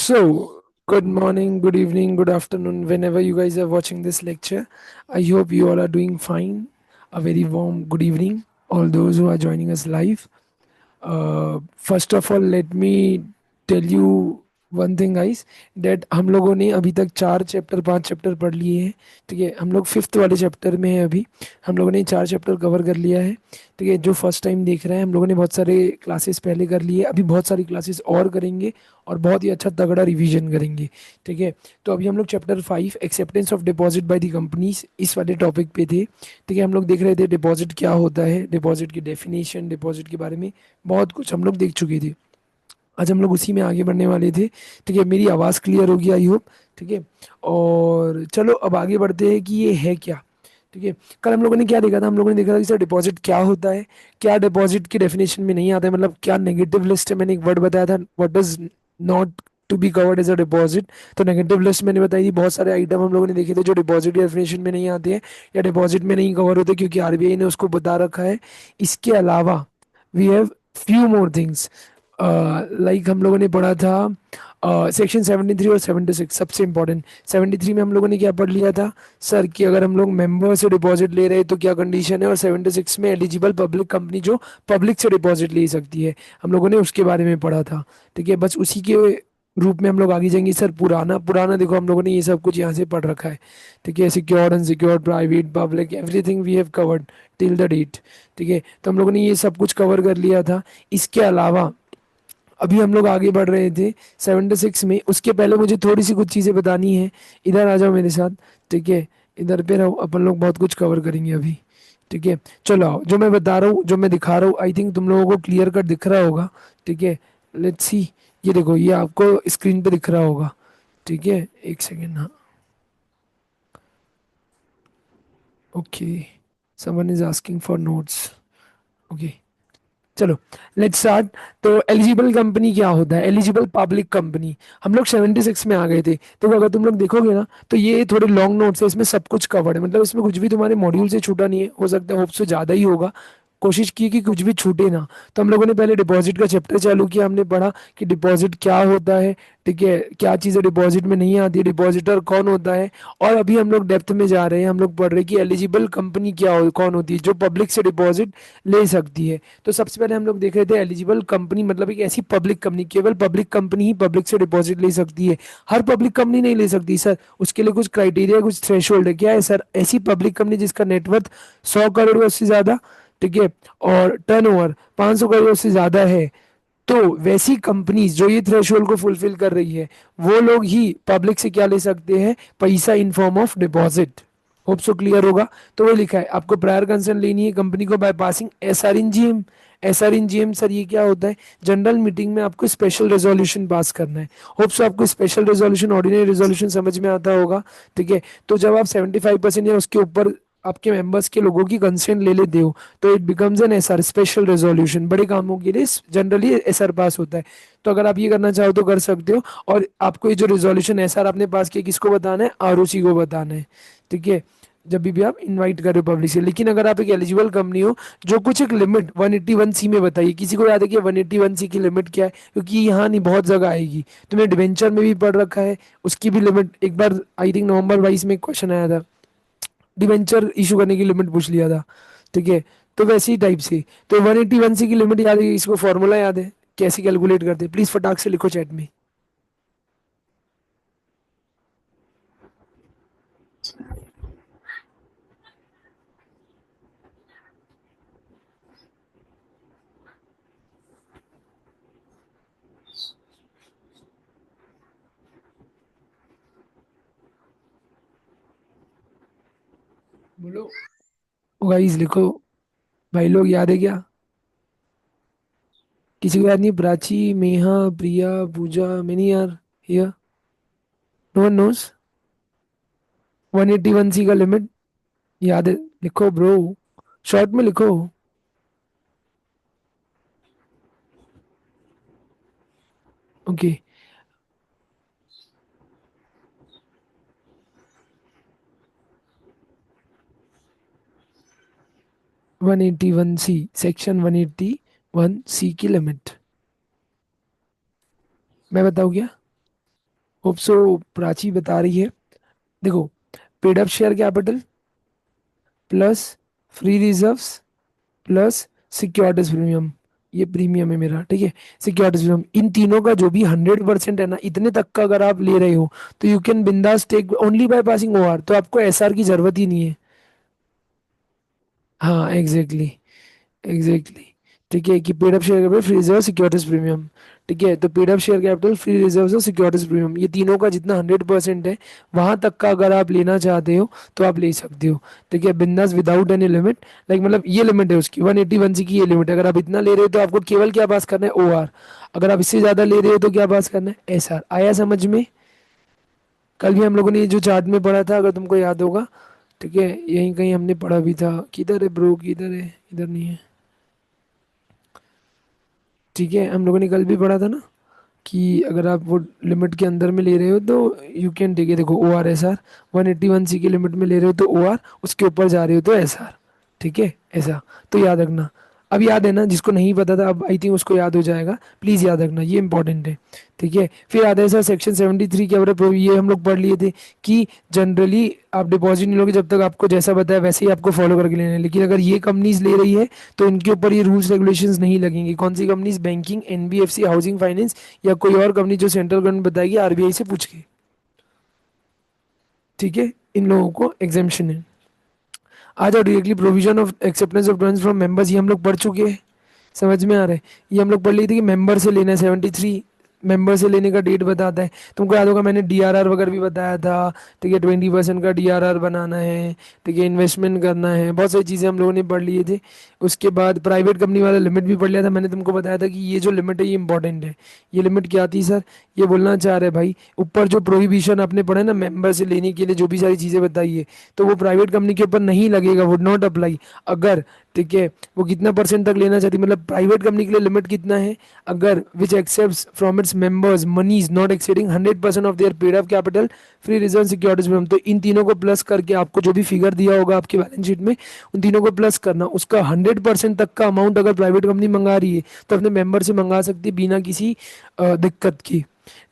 So, good morning, good evening, good afternoon, whenever you guys are watching this lecture. I hope you all are doing fine. A very warm good evening, all those who are joining us live. First of all, let me tell you one thing guys that हम लोगों ने अभी तक 4 chapter 5 chapter पढ़ लिए हैं। ठीक है, हम लोग फिफ्थ वाले चैप्टर में हैं अभी। हम लोगों ने 4 चैप्टर कवर कर लिया है। ठीक है, जो फर्स्ट टाइम देख रहे हैं, हम लोगों ने बहुत सारे क्लासेस पहले कर लिए, अभी बहुत सारी क्लासेस और करेंगे और बहुत ही अच्छा तगड़ा रिवीजन करेंगे। ठीक है, तो अभी हम लोग chapter 5 acceptance of deposit by the companies इस वाले टॉपिक पे थे। ठीक है, हम लोग देख रहे थे डिपॉजिट क्या होता है, डिपॉजिट की डेफिनेशन, डिपॉजिट के बारे में बहुत कुछ हम लोग देख चुके थे। आज हम लोग उसी में आगे बढ़ने वाले थे। ठीक है, मेरी आवाज़ क्लियर होगी आई होप। ठीक है, और चलो अब आगे बढ़ते हैं कि ये है क्या। ठीक है, कल हम लोगों ने क्या देखा था, हम लोगों ने देखा था कि सर डिपॉजिट क्या होता है, क्या डिपॉजिट की डेफिनेशन में नहीं आता है, मतलब क्या नेगेटिव लिस्ट है। मैंने एक वर्ड बताया था, what does not to be covered as a deposit. तो नेगेटिव लिस्ट मैंने बताई थी, बहुत सारे आइटम हम लोगों ने देखे थे जो डिपॉजिट की डेफिनेशन में नहीं आते हैं या डिपॉजिट में नहीं कवर होते क्योंकि आरबीआई ने उसको बता रखा है। इसके अलावा we have few more things. Like हम लोगों ने पढ़ा था सेक्शन 73 और 76, सबसे इंपॉर्टेंट 73 में हम लोगों ने क्या पढ़ लिया था सर कि अगर हम लोग मेंबर से डिपॉजिट ले रहे हैं तो क्या कंडीशन है, और 76 में एलिजिबल पब्लिक कंपनी जो पब्लिक से डिपॉजिट ले सकती है, हम लोगों ने उसके बारे में पढ़ा था। ठीक है, बस उसी के रूप में हम लोग आगे जाएंगे। सर पुराना पुराना देखो, हम लोगों ने ये सब कुछ यहाँ से पढ़ रखा है। ठीक है, secured unsecured private public everything we have covered till the date. ठीक है, तो हम लोगों ने ये सब कुछ कवर कर लिया था। इसके अलावा अभी हम लोग आगे बढ़ रहे थे 76 में, उसके पहले मुझे थोड़ी सी कुछ चीज़ें बतानी है। इधर आ जाओ मेरे साथ। ठीक है, इधर पे रहो, अपन लोग बहुत कुछ कवर करेंगे अभी। ठीक है, चलो आओ, जो मैं बता रहा हूँ, जो मैं दिखा रहा हूँ, आई थिंक तुम लोगों को क्लियर कट दिख रहा होगा। ठीक है, लेट्स सी। ये देखो, ये आपको स्क्रीन पे दिख रहा होगा। ठीक है, एक सेकेंड। हाँ, okay, someone is asking for notes. Okay, चलो लेट्स स्टार्ट। तो एलिजिबल कंपनी क्या होता है, एलिजिबल पब्लिक कंपनी। हम लोग 76 में आ गए थे। तो अगर तुम लोग देखोगे ना तो ये थोड़े लॉन्ग नोट्स है, इसमें सब कुछ कवर्ड है, मतलब इसमें कुछ भी तुम्हारे मॉड्यूल से छूटा नहीं है। हो सकता है होप से ज़्यादा ही होगा, कोशिश की कि कुछ भी छूटे ना। तो हम लोगों ने पहले डिपॉजिट का चैप्टर चालू किया, हमने पढ़ा कि डिपॉजिट क्या होता है। ठीक है, क्या चीज़ें डिपॉजिट में नहीं आती है, डिपॉजिटर कौन होता है। और अभी हम लोग डेप्थ में जा रहे हैं, हम लोग पढ़ रहे हैं कि एलिजिबल कंपनी कौन होती है जो पब्लिक से डिपॉजिट ले सकती है। तो सबसे पहले हम लोग देख रहे थे एलिजिबल कंपनी मतलब एक ऐसी पब्लिक कंपनी, केवल पब्लिक कंपनी ही पब्लिक से डिपॉजिट ले सकती है। हर पब्लिक कंपनी नहीं ले सकती सर, उसके लिए कुछ क्राइटेरिया, कुछ थ्रेशोल्ड है। क्या है सर, ऐसी पब्लिक कंपनी जिसका नेटवर्थ 100 करोड़ उससे ज्यादा, ठीक है, और टर्नओवर 500 करोड़ से ज्यादा है, तो वैसी कंपनीज जो ये थ्रेशोल्ड को फुलफिल कर रही है, वो लोग ही पब्लिक से क्या ले सकते हैं, पैसा in form of deposit. Hope so clear होगा। तो वो लिखा है आपको प्रायर कंसर्न लेनी है कंपनी को by passing SR in GM. SR in GM sir ये क्या होता है, जनरल मीटिंग में आपको स्पेशल रेजोल्यूशन पास करना है। होप सो आपको स्पेशल रेजोल्यूशन ऑर्डिनरी रेजोल्यूशन समझ में आता होगा। ठीक है, तो जब आप 75% या उसके ऊपर आपके मेंबर्स के लोगों की कंसेंट ले लेते हो तो it becomes N SR, special resolution. बड़े कामों के लिए जनरली एसआर पास होता है। तो अगर आप ये करना चाहो तो कर सकते हो। और आपको ये जो रेजोल्यूशन एसआर आपने पास किया किसको बताना है, आरओसी को बताना है। ठीक है, जब भी आप इनवाइट कर रहे हो पब्लिक से। लेकिन अगर आप एक एलिजिबल कंपनी हो, जो कुछ एक लिमिट 181 सी में बताइए, किसी को याद है कि 181 सी की लिमिट क्या है, क्योंकि यहाँ नहीं बहुत जगह आएगी। तो मैंने डिवेंचर में भी पढ़ रखा है, उसकी भी लिमिट एक बार आई थिंक नवंबर 22 में क्वेश्चन आया था, डिवेंचर इशू करने की लिमिट पूछ लिया था। ठीक है, तो वैसे ही टाइप से। तो 181 सी की लिमिट याद है, इसको फॉर्मूला याद है, कैसे कैलकुलेट करते हैं, प्लीज फटाक से लिखो चैट में। बोलो गाइस, लिखो। भाई लोग याद है क्या, किसी को याद नहीं, प्राची, मेहा, प्रिया, पूजा, मेनी यार हियर, नो वन नोस। 181 सी का लिमिट याद है, लिखो ब्रो, शॉर्ट में लिखो। ओके, 181 सी, सेक्शन 181 सी की लिमिट मैं बताऊँ क्या। होप सो प्राची बता रही है। देखो, paid up share capital plus free reserves plus securities premium, ये प्रीमियम है मेरा, ठीक है। सिक्योरिटीज प्रीमियम, इन तीनों का जो भी 100% है ना, इतने तक का अगर आप ले रहे हो तो यू कैन बिंदास take only by passing OR, तो आपको एसआर की जरूरत ही नहीं है। हाँ एग्जैक्टली, एग्जैक्टली। ठीक है, कि paid up share capital free reserve securities premium. ठीक है, तो paid up share capital free reserve और सिक्योरिटीज प्रीमियम, ये तीनों का जितना 100% है, वहां तक का अगर आप लेना चाहते हो तो आप ले सकते हो। ठीक है, बिंदास विदाउट एनी लिमिट। लाइक मतलब ये लिमिट है उसकी 181 की, ये लिमिट है। अगर आप इतना ले रहे हो तो आपको केवल क्या पास करना है, ओआर। अगर आप इससे ज्यादा ले रहे हो तो क्या पास करना है, एसआर। आया समझ में? कल भी हम लोगों ने ये जो चार्ट में पढ़ा था, अगर तुमको याद होगा। ठीक है, यहीं कहीं हमने पढ़ा भी था। किधर है ब्रो, किधर है? इधर नहीं है। ठीक है, हम लोगों ने कल भी पढ़ा था ना कि अगर आप वो लिमिट के अंदर में ले रहे हो तो यू कैन टेक है। देखो, ओ आर एस आर 181 सी की लिमिट में ले रहे हो तो ओ आर, उसके ऊपर जा रहे हो तो एस आर। ठीक है, ऐसा तो याद रखना। अब याद है ना, जिसको नहीं पता था अब आई थिंक उसको याद हो जाएगा। प्लीज याद रखना, ये इंपॉर्टेंट है। ठीक है, फिर आता है सर सेक्शन 73 के अंदर, ये हम लोग पढ़ लिए थे कि जनरली आप डिपॉजिट नहीं लोगे जब तक आपको जैसा बताया वैसे ही आपको फॉलो करके लेना है। लेकिन अगर ये कंपनीज ले रही है तो इनके ऊपर ये रूल्स रेगुलेशंस नहीं लगेंगे। कौन सी companies? Banking, NBFC, housing finance, या कोई और कंपनी जो सेंट्रल गवर्नमेंट बताएगी आरबीआई से पूछ के। ठीक है, इन लोगों को एग्जेम्पशन है। आ जाओ directly, provision of acceptance of trans from members, ये हम लोग पढ़ चुके हैं। समझ में आ रहा है? ये हम लोग पढ़ लिए थे कि मेंबर से लेना है। 73 मेंबर से लेने का डेट बताता है। तुमको याद होगा मैंने डीआरआर वगैरह भी बताया था। ठीक है, 20% का डीआरआर बनाना है। ठीक है, इन्वेस्टमेंट करना है, बहुत सारी चीज़ें हम लोगों ने पढ़ लिए थे। उसके बाद प्राइवेट कंपनी वाला लिमिट भी पढ़ लिया था। मैंने तुमको बताया था कि ये जो लिमिट है ये इंपॉर्टेंट है। ये लिमिट क्या थी सर? ये बोलना चाह रहे भाई, ऊपर जो प्रोहिबिशन आपने पढ़ा है ना मेंबर से लेने के लिए, जो भी सारी चीज़ें बताई है, तो वो प्राइवेट कंपनी के ऊपर नहीं लगेगा, वुड नॉट अप्लाई। अगर, ठीक है, वो कितना परसेंट तक लेना चाहती है, मतलब प्राइवेट कंपनी के लिए लिमिट कितना है? अगर which accepts from its members monies not exceeding 100% of their paid up capital free reserve securities from, तो इन तीनों को प्लस करके आपको जो भी फिगर दिया होगा आपके बैलेंस शीट में, उन तीनों को प्लस करना। उसका 100% तक का अमाउंट अगर प्राइवेट कंपनी मंगा रही है तो अपने मेंबर से मंगा सकती है बिना किसी दिक्कत की।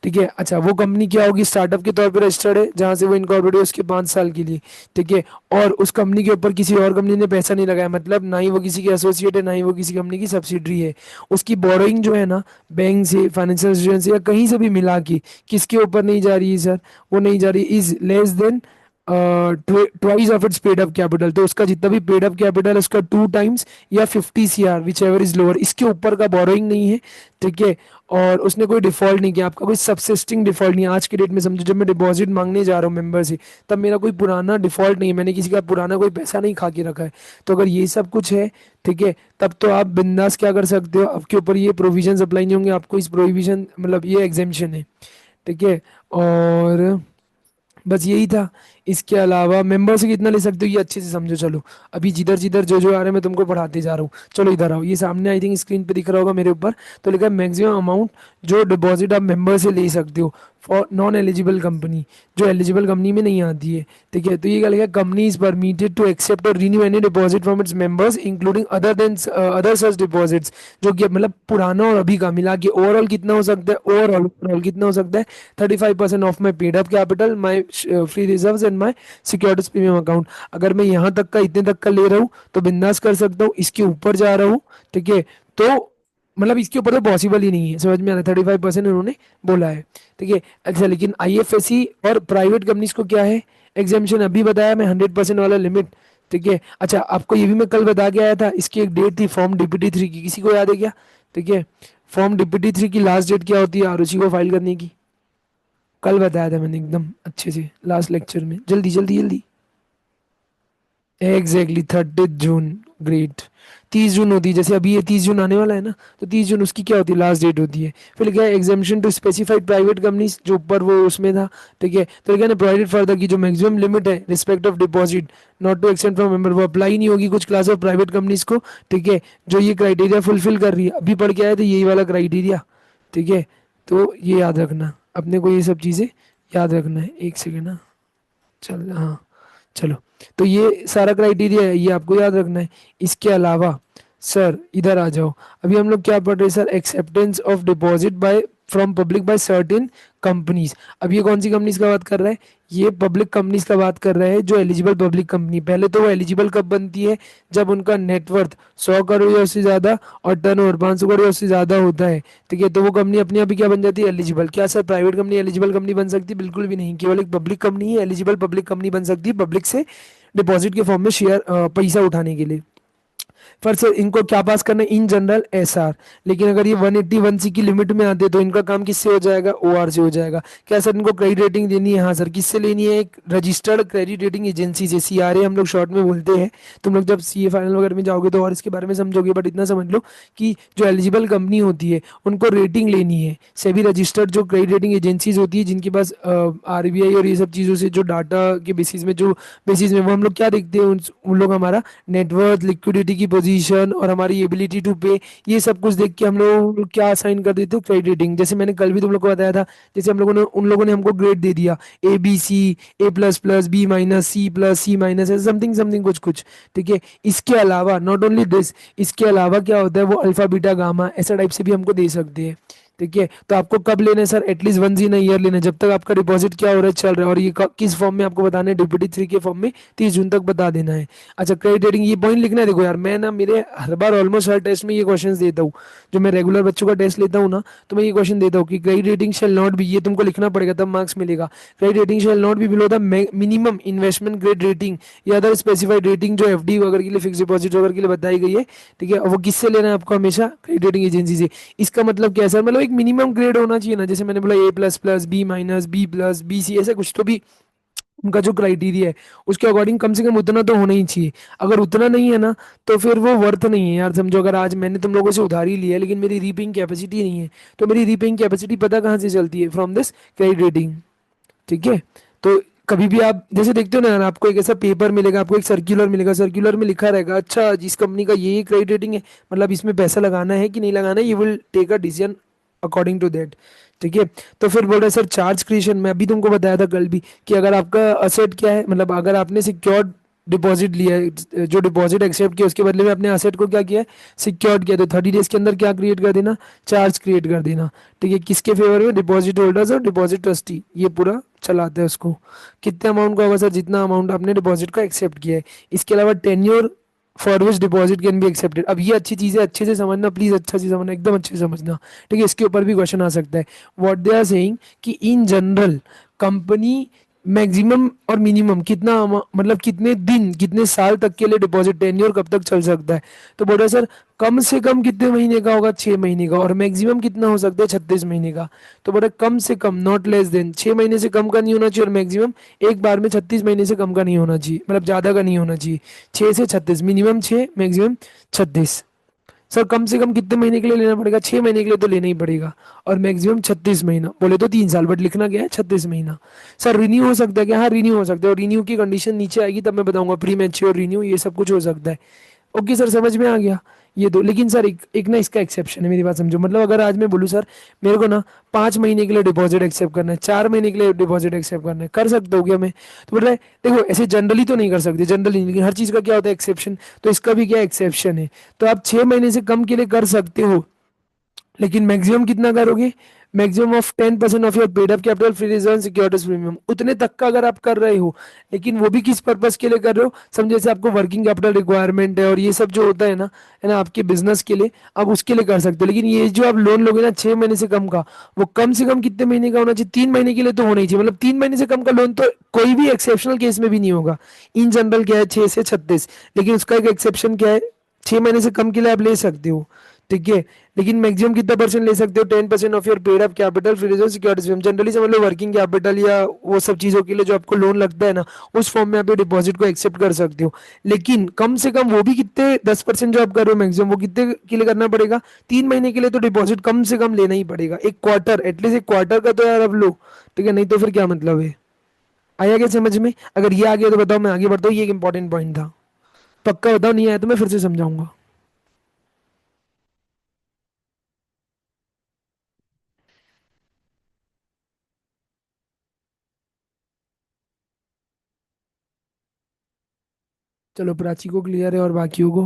ठीक है, अच्छा, वो कंपनी क्या होगी? स्टार्टअप के तौर पर रजिस्टर्ड है, जहां से वो इनकॉर्पोरेट है उसके 5 साल के लिए। ठीक है, और उस कंपनी के ऊपर किसी और कंपनी ने पैसा नहीं लगाया, मतलब ना ही वो किसी की एसोसिएट है, ना ही वो किसी कंपनी की सब्सिडरी है। उसकी बोरोइंग जो है ना, बैंक से, फाइनेंशियल इंस्टीट्यूशन से, या कहीं से भी मिला के, किसके ऊपर नहीं जा रही है सर? वो नहीं जा रही, is less than twice of its paid up capital. तो उसका जितना भी पेड अप कैपिटल है उसका 2 टाइम्स या 50 CR, which ever is lower, इसके ऊपर का बोरोइंग नहीं है। ठीक है, और उसने कोई डिफॉल्ट नहीं किया, आपका कोई सबसिस्टिंग डिफॉल्ट नहीं है। आज के डेट में समझो, जब मैं डिपॉजिट मांगने जा रहा हूँ मेंबर से, तब मेरा कोई पुराना डिफॉल्ट नहीं है, मैंने किसी का पुराना कोई पैसा नहीं खा के रखा है। तो अगर ये सब कुछ है, ठीक है, तब तो आप बिंदास क्या कर सकते हो, आपके ऊपर ये प्रोविजन अप्लाई नहीं होंगे, आपको इस प्रोहिबिशन मतलब ये एग्जेम्पशन है। ठीक है, और बस यही था। इसके अलावा मेंबर से कितना ले सकते हो ये अच्छे से समझो। चलो, अभी जिधर जिधर जो जो आ रहा है मैं तुमको पढ़ाते जा रहा हूँ। चलो इधर आओ, ये सामने आई थिंक स्क्रीन पे दिख रहा होगा मेरे ऊपर। तो लिखा है मैक्सिमम अमाउंट जो डिपॉजिट आप मेंबर से ले सकते हो फॉर नॉन एलिजिबल कंपनी, जो एलिजिबल कंपनी में नहीं आती है। ठीक है, तो ये क्या लिखा है? Company is permitted to accept और renew any deposit from its members including other than other such deposits, जो कि मतलब पुराना और अभी का मिला के ओवरऑल कितना हो सकता है? ओवरऑल कितना हो सकता है? 35% of my paid up capital, my free reserve and my securities premium account. अगर मैं यहाँ तक का, इतने तक का ले रहा हूँ तो बिंदास कर सकता हूँ। इसके ऊपर जा रहा हूँ, ठीक है, तो मतलब इसके ऊपर तो पॉसिबल ही नहीं है। समझ में आ रहा है? 35% उन्होंने बोला है। ठीक है, अच्छा, लेकिन आईएफएससी और प्राइवेट कंपनीज को क्या है एग्जामेशन? अभी बताया मैं 100% वाला लिमिट। ठीक है, अच्छा, आपको ये भी मैं कल बता के आया था, इसकी एक डेट थी फॉर्म डीपीटी 3 की, किसी को याद है क्या? ठीक है, फॉर्म डीपीटी 3 की लास्ट डेट क्या होती है आरुचि को फाइल करने की? कल बताया था मैंने एकदम अच्छे से लास्ट लेक्चर में। जल्दी जल्दी जल्दी। एग्जैक्टली 30 जून। ग्रेट। 30 जून होती है, जैसे अभी ये 30 जून आने वाला है ना, तो 30 जून उसकी क्या होती है? लास्ट डेट होती है। फिर क्या है? एग्जामेशन टू स्पेसिफाइड प्राइवेट कंपनीज, जो ऊपर वो उसमें था। ठीक है, तो क्या ना, प्रोवाइडेड फर्दर की जो मैक्सिमम लिमिट है respect of deposit not to extend from member, वो अप्लाई नहीं होगी कुछ क्लास ऑफ प्राइवेट कंपनीज को। ठीक है, जो ये क्राइटेरिया फुलफिल कर रही है, अभी पढ़ के आए थे यही वाला क्राइटेरिया। ठीक है, तो ये याद रखना, अपने को ये सब चीज़ें याद रखना है। एक सेकेंड ना, चल, हाँ, चलो। तो ये सारा क्राइटेरिया है, ये आपको याद रखना है। इसके अलावा सर इधर आ जाओ, अभी हम लोग क्या पढ़ रहे हैं sir? Acceptance of deposit by from public by certain companies. अब ये कौन सी कंपनीज का बात कर रहा है? ये पब्लिक कंपनीज का बात कर रहा है, जो एलिजिबल पब्लिक कंपनी। पहले तो वो एलिजिबल कब बनती है? जब उनका नेटवर्थ 100 करोड़ या उससे ज़्यादा और टर्नओवर 500 करोड़ या उससे ज़्यादा होता है। ठीक है, तो वो कंपनी अपने आप ही क्या बन जाती है? एलिजिबल। क्या sir private company eligible company बन सकती है? बिल्कुल भी नहीं, केवल एक पब्लिक कंपनी ही एलिजिबल पब्लिक कंपनी बन सकती है, पब्लिक से डिपॉजिट के फॉर्म में शेयर पैसा उठाने के लिए। पर सर इनको क्या पास करना है? In general SR. लेकिन अगर ये 181 सी की लिमिट में आते तो इनका काम किससे हो जाएगा? ओआर से हो जाएगा। क्या सर इनको क्रेडिट रेटिंग देनी है? हाँ सर। किससे लेनी है? एक रजिस्टर्ड क्रेडिट रेटिंग एजेंसी से, सीआरए हम लोग शॉर्ट में बोलते हैं। तुम लोग जब सीए फाइनल वगैरह में जाओगे तो और इसके बारे में समझोगे, बट इतना समझ लो कि जो एलिजिबल कंपनी होती है उनको रेटिंग लेनी है। सेबी रजिस्टर्ड जो क्रेडिट रेटिंग एजेंसीज होती है, जिनके पास आरबीआई और ये सब चीज़ों से जो डाटा के बेसिस में, जो बेसिस में वो हम लोग क्या देखते हैं, उन लोग हमारा नेटवर्थ, लिक्विडिटी की पोजीशन और हमारी एबिलिटी टू पे, ये सब कुछ देख के हम लोग क्या असाइन कर देते हैं? Credit rating. जैसे मैंने कल भी तुम लोग को बताया था, जैसे हम लोगों ने, उन लोगों ने हमको ग्रेड दे दिया ABC, A++, B-, C+, C-, ऐसे समथिंग समथिंग कुछ कुछ। ठीक है, इसके अलावा नॉट ओनली दिस, इसके अलावा क्या होता है, वो अल्फा बीटा गामा ऐसा टाइप से भी हमको दे सकते हैं। ठीक है, तो आपको कब लेना है sir? At least once in year लेना है, जब तक आपका डिपॉजिट क्या हो रहा है, चल रहा है। और ये किस फॉर्म में आपको बताना है? DPT 3 के फॉर्म में 30 जून तक बता देना है। अच्छा, क्रेडिट रेटिंग ये पॉइंट लिखना है। देखो यार, मैं ना मेरे हर बार ऑलमोस्ट हर टेस्ट में ये क्वेश्चंस देता हूँ। जो मैं रेगुलर बच्चों का टेस्ट लेता हूँ ना, तो मैं ये क्वेश्चन देता हूँ कि credit rating shall not be, ये तुमको लिखना पड़ेगा तब मार्क्स मिलेगा। Credit rating shall not be below the minimum investment grade rating या अदर स्पेसिफाइड रेटिंग, जो एफडी वगैरह के लिए, फिक्स डिपॉजिट वगैरह के लिए बताई गई है। ठीक है, और वो किससे लेना है आपको? हमेशा क्रेडिट रेटिंग एजेंसी से। इसका मतलब क्या है सर? मतलब एक मिनिमम ग्रेड होना चाहिए ना, जैसे मैंने बोला A++, B-, B+, BC, ऐसा कुछ तो भी उनका जो क्राइटेरिया है, उसके अकॉर्डिंग कम से कम उतना तो होना ही चाहिए। अगर उतना नहीं है ना, तो फिर वो वर्थ नहीं है यार। समझो, अगर आज मैंने तुम लोगों से उधार ही लिया है लेकिन मेरी रीपेइंग कैपेसिटी नहीं है, तो मेरी रीपेइंग कैपेसिटी पता कहाँ से चलती है? From this credit rating. ठीक है, तो कभी भी आप जैसे देखते हो ना यार, आपको एक ऐसा पेपर मिलेगा, आपको एक सर्कुलर मिलेगा, सर्कुलर में लिखा रहेगा, अच्छा जिस कंपनी का ये क्रेडिट रेटिंग है, मतलब इसमें पैसा लगाना है कि नहीं लगाना है, ये will take a decision according to that. ठीक है, तो फिर बोल रहे सर चार्ज क्रिएशन, मैं अभी तुमको बताया था कल भी कि अगर आपका असेट क्या है, मतलब अगर आपने सिक्योर्ड डिपॉजिट लिया है, जो डिपॉजिट एक्सेप्ट किया उसके बदले में अपने असेट को क्या किया है? सिक्योर्ड किया, तो 30 डेज के अंदर क्या क्रिएट कर देना? चार्ज क्रिएट कर देना। ठीक है, किसके फेवर में? डिपॉजिट होल्डर्स और डिपॉजिट ट्रस्टी, ये पूरा चलाते हैं उसको। कितने अमाउंट का होगा सर? जितना अमाउंट आपने डिपॉजिट का एक्सेप्ट किया है। इसके अलावा tenure for which deposit can be accepted. अब ये अच्छी चीज़ है, अच्छे से समझना प्लीज, अच्छा से समझना, एकदम अच्छे से समझना। ठीक है, इसके ऊपर भी क्वेश्चन आ सकता है। व्हाट दे आर सेइंग कि इन जनरल कंपनी मैक्सिमम और मिनिमम कितना मतलब कितने दिन, कितने साल तक के लिए डिपॉजिट, टेन्योर कब तक चल सकता है? तो बोल रहे सर कम से कम कितने महीने का होगा? 6 महीने का। और मैक्सिमम कितना हो सकता है? 36 महीने का। तो बोले कम से कम, नॉट लेस देन, 6 महीने से कम का नहीं होना चाहिए, और मैक्सिमम एक बार में 36 महीने से कम का नहीं होना चाहिए, मतलब ज़्यादा का नहीं होना चाहिए। 6 से 36, मिनिमम 6, मैक्सिमम 36। सर कम से कम कितने महीने के लिए लेना पड़ेगा? 6 महीने के लिए तो लेना ही पड़ेगा। और मैक्सिमम 36 महीना, बोले तो 3 साल, बट लिखना क्या है? 36 महीना। सर रिन्यू हो सकता है क्या? हाँ रिन्यू हो सकता है, और रिन्यू की कंडीशन नीचे आएगी तब मैं बताऊंगा, प्री मैच्योर रिन्यू, ये सब कुछ हो सकता है। ओके सर, समझ में आ गया ये दो। लेकिन सर एक ना इसका एक्सेप्शन है, मेरी बात समझो। मतलब अगर आज मैं बोलूँ सर मेरे को ना 5 महीने के लिए डिपॉजिट एक्सेप्ट करना है, 4 महीने के लिए डिपॉजिट एक्सेप्ट करना है, कर सकते हो क्या मैं? तो बोल रहा है देखो ऐसे जनरली तो नहीं कर सकते, जनरली नहीं, लेकिन हर चीज़ का क्या होता है? एक्सेप्शन। तो इसका भी क्या एक्सेप्शन है? तो आप 6 महीने से कम के लिए कर सकते हो, लेकिन मैक्सिमम कितना करोगे? Maximum of 10% of your paid up capital free reserve securities premium, उतने तक का अगर आप कर रहे हो। लेकिन वो भी किस पर्पस के लिए कर रहे हो? समझे, जैसे आपको वर्किंग कैपिटल रिक्वायरमेंट है और ये सब जो होता है ना आपके बिजनेस के लिए, आप उसके लिए कर सकते हो। लेकिन ये जो आप लोन लोगे ना 6 महीने से कम का, वो कम से कम कितने महीने का होना चाहिए? 3 महीने के लिए तो होना ही चाहिए। मतलब 3 महीने से कम का लोन तो कोई भी एक्सेप्शनल केस में भी नहीं होगा। इन जनरल क्या है? 6 से 36, लेकिन उसका एक एक्सेप्शन क्या है? 6 महीने से कम के लिए आप ले सकते हो। ठीक है, लेकिन मैक्सिमम कितना परसेंट ले सकते हो? 10% of your paid up capital फिर सिक्योरिटीज फॉर्म, जनरली समझ लो वर्किंग कैपिटल या वो सब चीज़ों के लिए जो आपको लोन लगता है ना, उस फॉर्म में आप डिपॉजिट को एक्सेप्ट कर सकते हो। लेकिन कम से कम वो भी कितने, 10% जो आप कर रहे हो मैक्सिमम, वो कितने के लिए करना पड़ेगा? 3 महीने के लिए तो डिपॉजिट कम से कम लेना ही पड़ेगा। एक क्वार्टर, एटलीस्ट एक क्वार्टर का तो यार अब लो। ठीक है, नहीं तो फिर क्या मतलब है? आया क्या समझ में? अगर ये आ गया तो बताओ, मैं आगे बढ़ता हूँ। ये एक इंपॉर्टेंट पॉइंट था, पक्का बताओ, नहीं आया तो मैं फिर से समझाऊंगा। चलो प्राची को क्लियर है और बाकियों को?